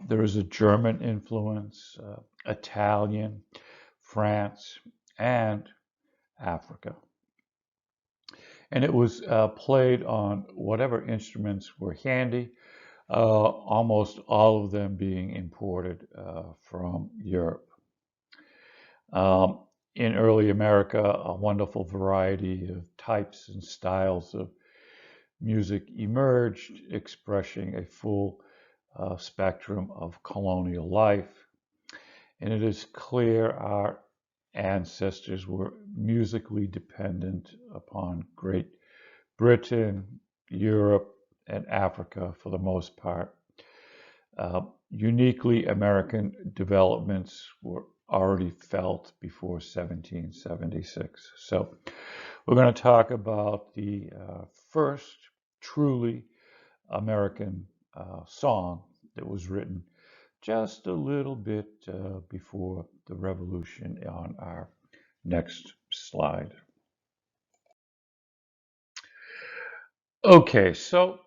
There is a German influence, Italian, France, and Africa. And it was played on whatever instruments were handy, almost all of them being imported from Europe. In early America, a wonderful variety of types and styles of music emerged, expressing a full spectrum of colonial life. And it is clear our ancestors were musically dependent upon Great Britain, Europe, and Africa for the most part. Uniquely American developments were already felt before 1776. So we're going to talk about the first truly American song that was written just a little bit before the Revolution on our next slide. Okay, so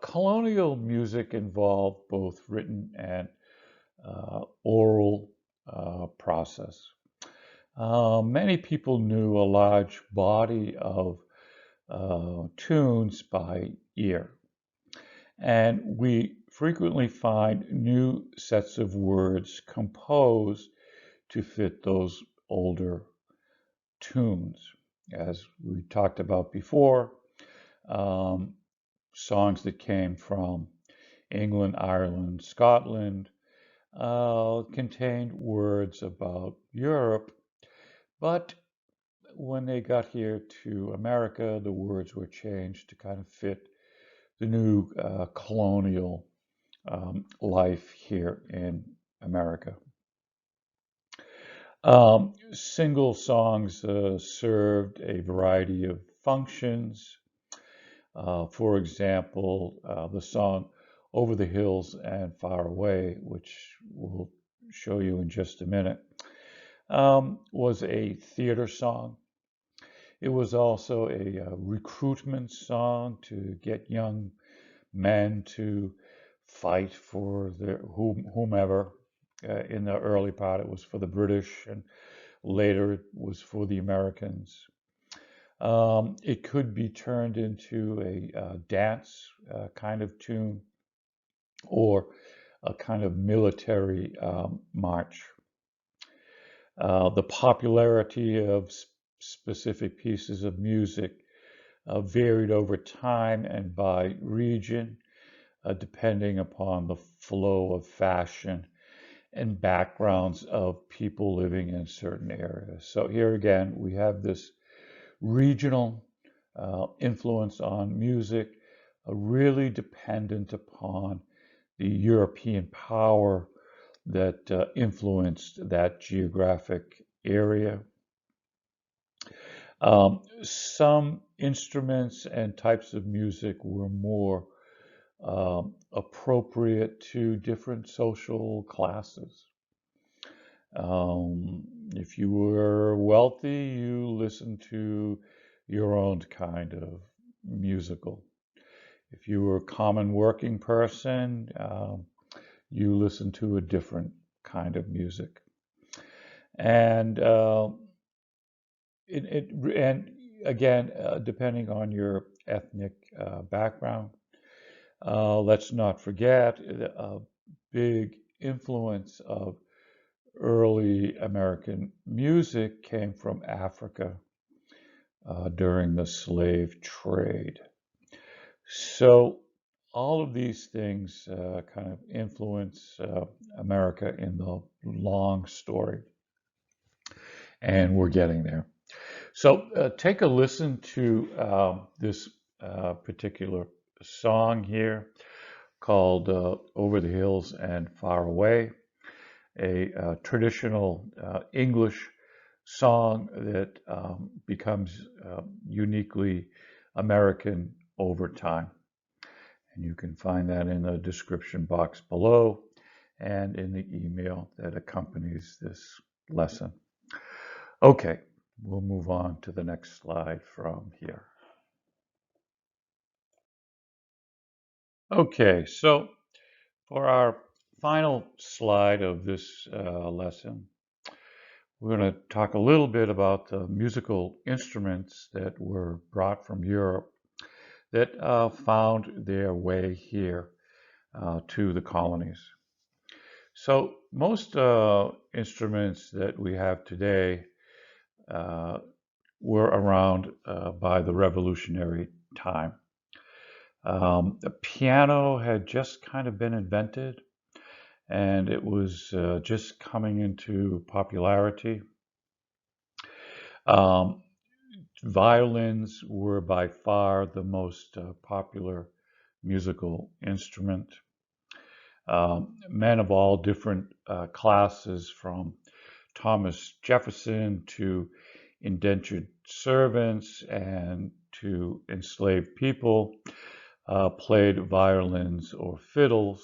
colonial music involved both written and oral process. Many people knew a large body of tunes by ear, and we frequently find new sets of words composed to fit those older tunes. As we talked about before, um, songs that came from England, Ireland, Scotland contained words about Europe, but when they got here to America, the words were changed to kind of fit the new colonial life here in America. Single songs served a variety of functions. For example, the song Over the Hills and Far Away, which we'll show you in just a minute, was a theater song. It was also a recruitment song to get young men to fight for whomever. In the early part, it was for the British, and later it was for the Americans. It could be turned into a dance kind of tune or a kind of military march. The popularity of specific pieces of music varied over time and by region, depending upon the flow of fashion and backgrounds of people living in certain areas. So here again, we have this regional influence on music, really dependent upon the European power that influenced that geographic area. Some instruments and types of music were more appropriate to different social classes. If you were wealthy, you listened to your own kind of musical. If you were a common working person, you listened to a different kind of music. And and again, depending on your ethnic background, let's not forget a big influence of early American music came from Africa during the slave trade. So all of these things kind of influence America in the long story, and we're getting there. So take a listen to this particular song here called Over the Hills and Far Away, a traditional English song that becomes uniquely American over time. And you can find that in the description box below and in the email that accompanies this lesson. Okay, we'll move on to the next slide from here. Okay, so for our final slide of this lesson, we're going to talk a little bit about the musical instruments that were brought from Europe that found their way here to the colonies. So most instruments that we have today were around by the Revolutionary time. The piano had just kind of been invented, and it was just coming into popularity. Violins were by far the most popular musical instrument. Men of all different classes, from Thomas Jefferson to indentured servants and to enslaved people, played violins or fiddles.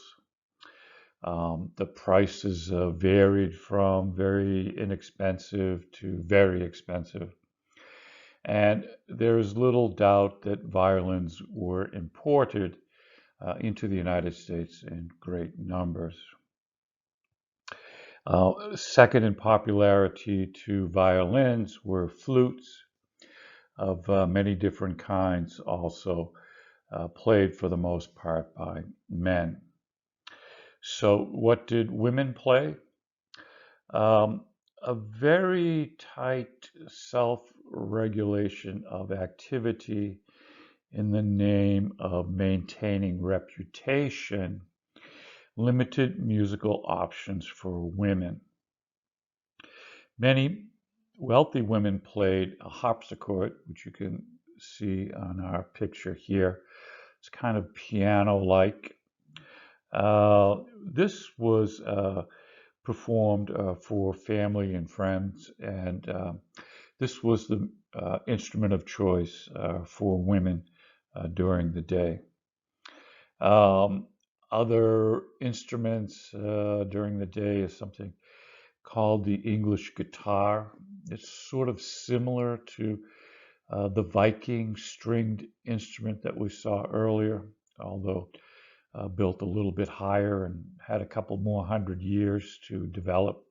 The prices varied from very inexpensive to very expensive. And there is little doubt that violins were imported into the United States in great numbers. Second in popularity to violins were flutes of many different kinds, also played for the most part by men. So what did women play? A very tight self-regulation of activity in the name of maintaining reputation limited musical options for women. Many wealthy women played a harpsichord, which you can see on our picture here. It's kind of piano-like. This was performed for family and friends, and this was the instrument of choice for women during the day. Other instruments during the day is something called the English guitar. It's sort of similar to the Viking stringed instrument that we saw earlier, although built a little bit higher and had a couple more hundred years to develop.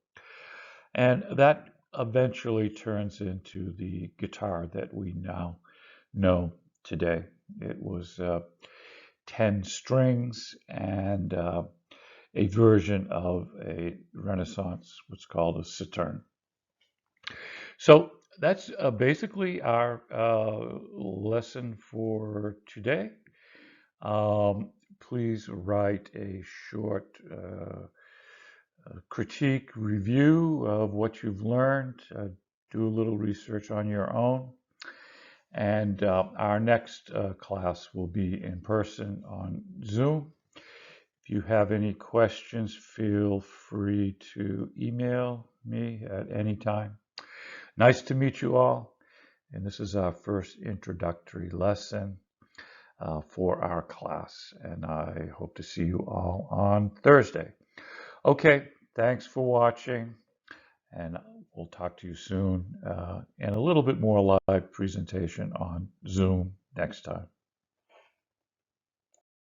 And that eventually turns into the guitar that we now know today. It was 10 strings and a version of a Renaissance, what's called a cittern. So that's basically our lesson for today. Please write a short critique review of what you've learned. Do a little research on your own. And our next class will be in person on Zoom. If you have any questions, feel free to email me at any time. Nice to meet you all. And this is our first introductory lesson for our class. And I hope to see you all on Thursday. Okay, thanks for watching. And we'll talk to you soon and a little bit more live presentation on Zoom next time.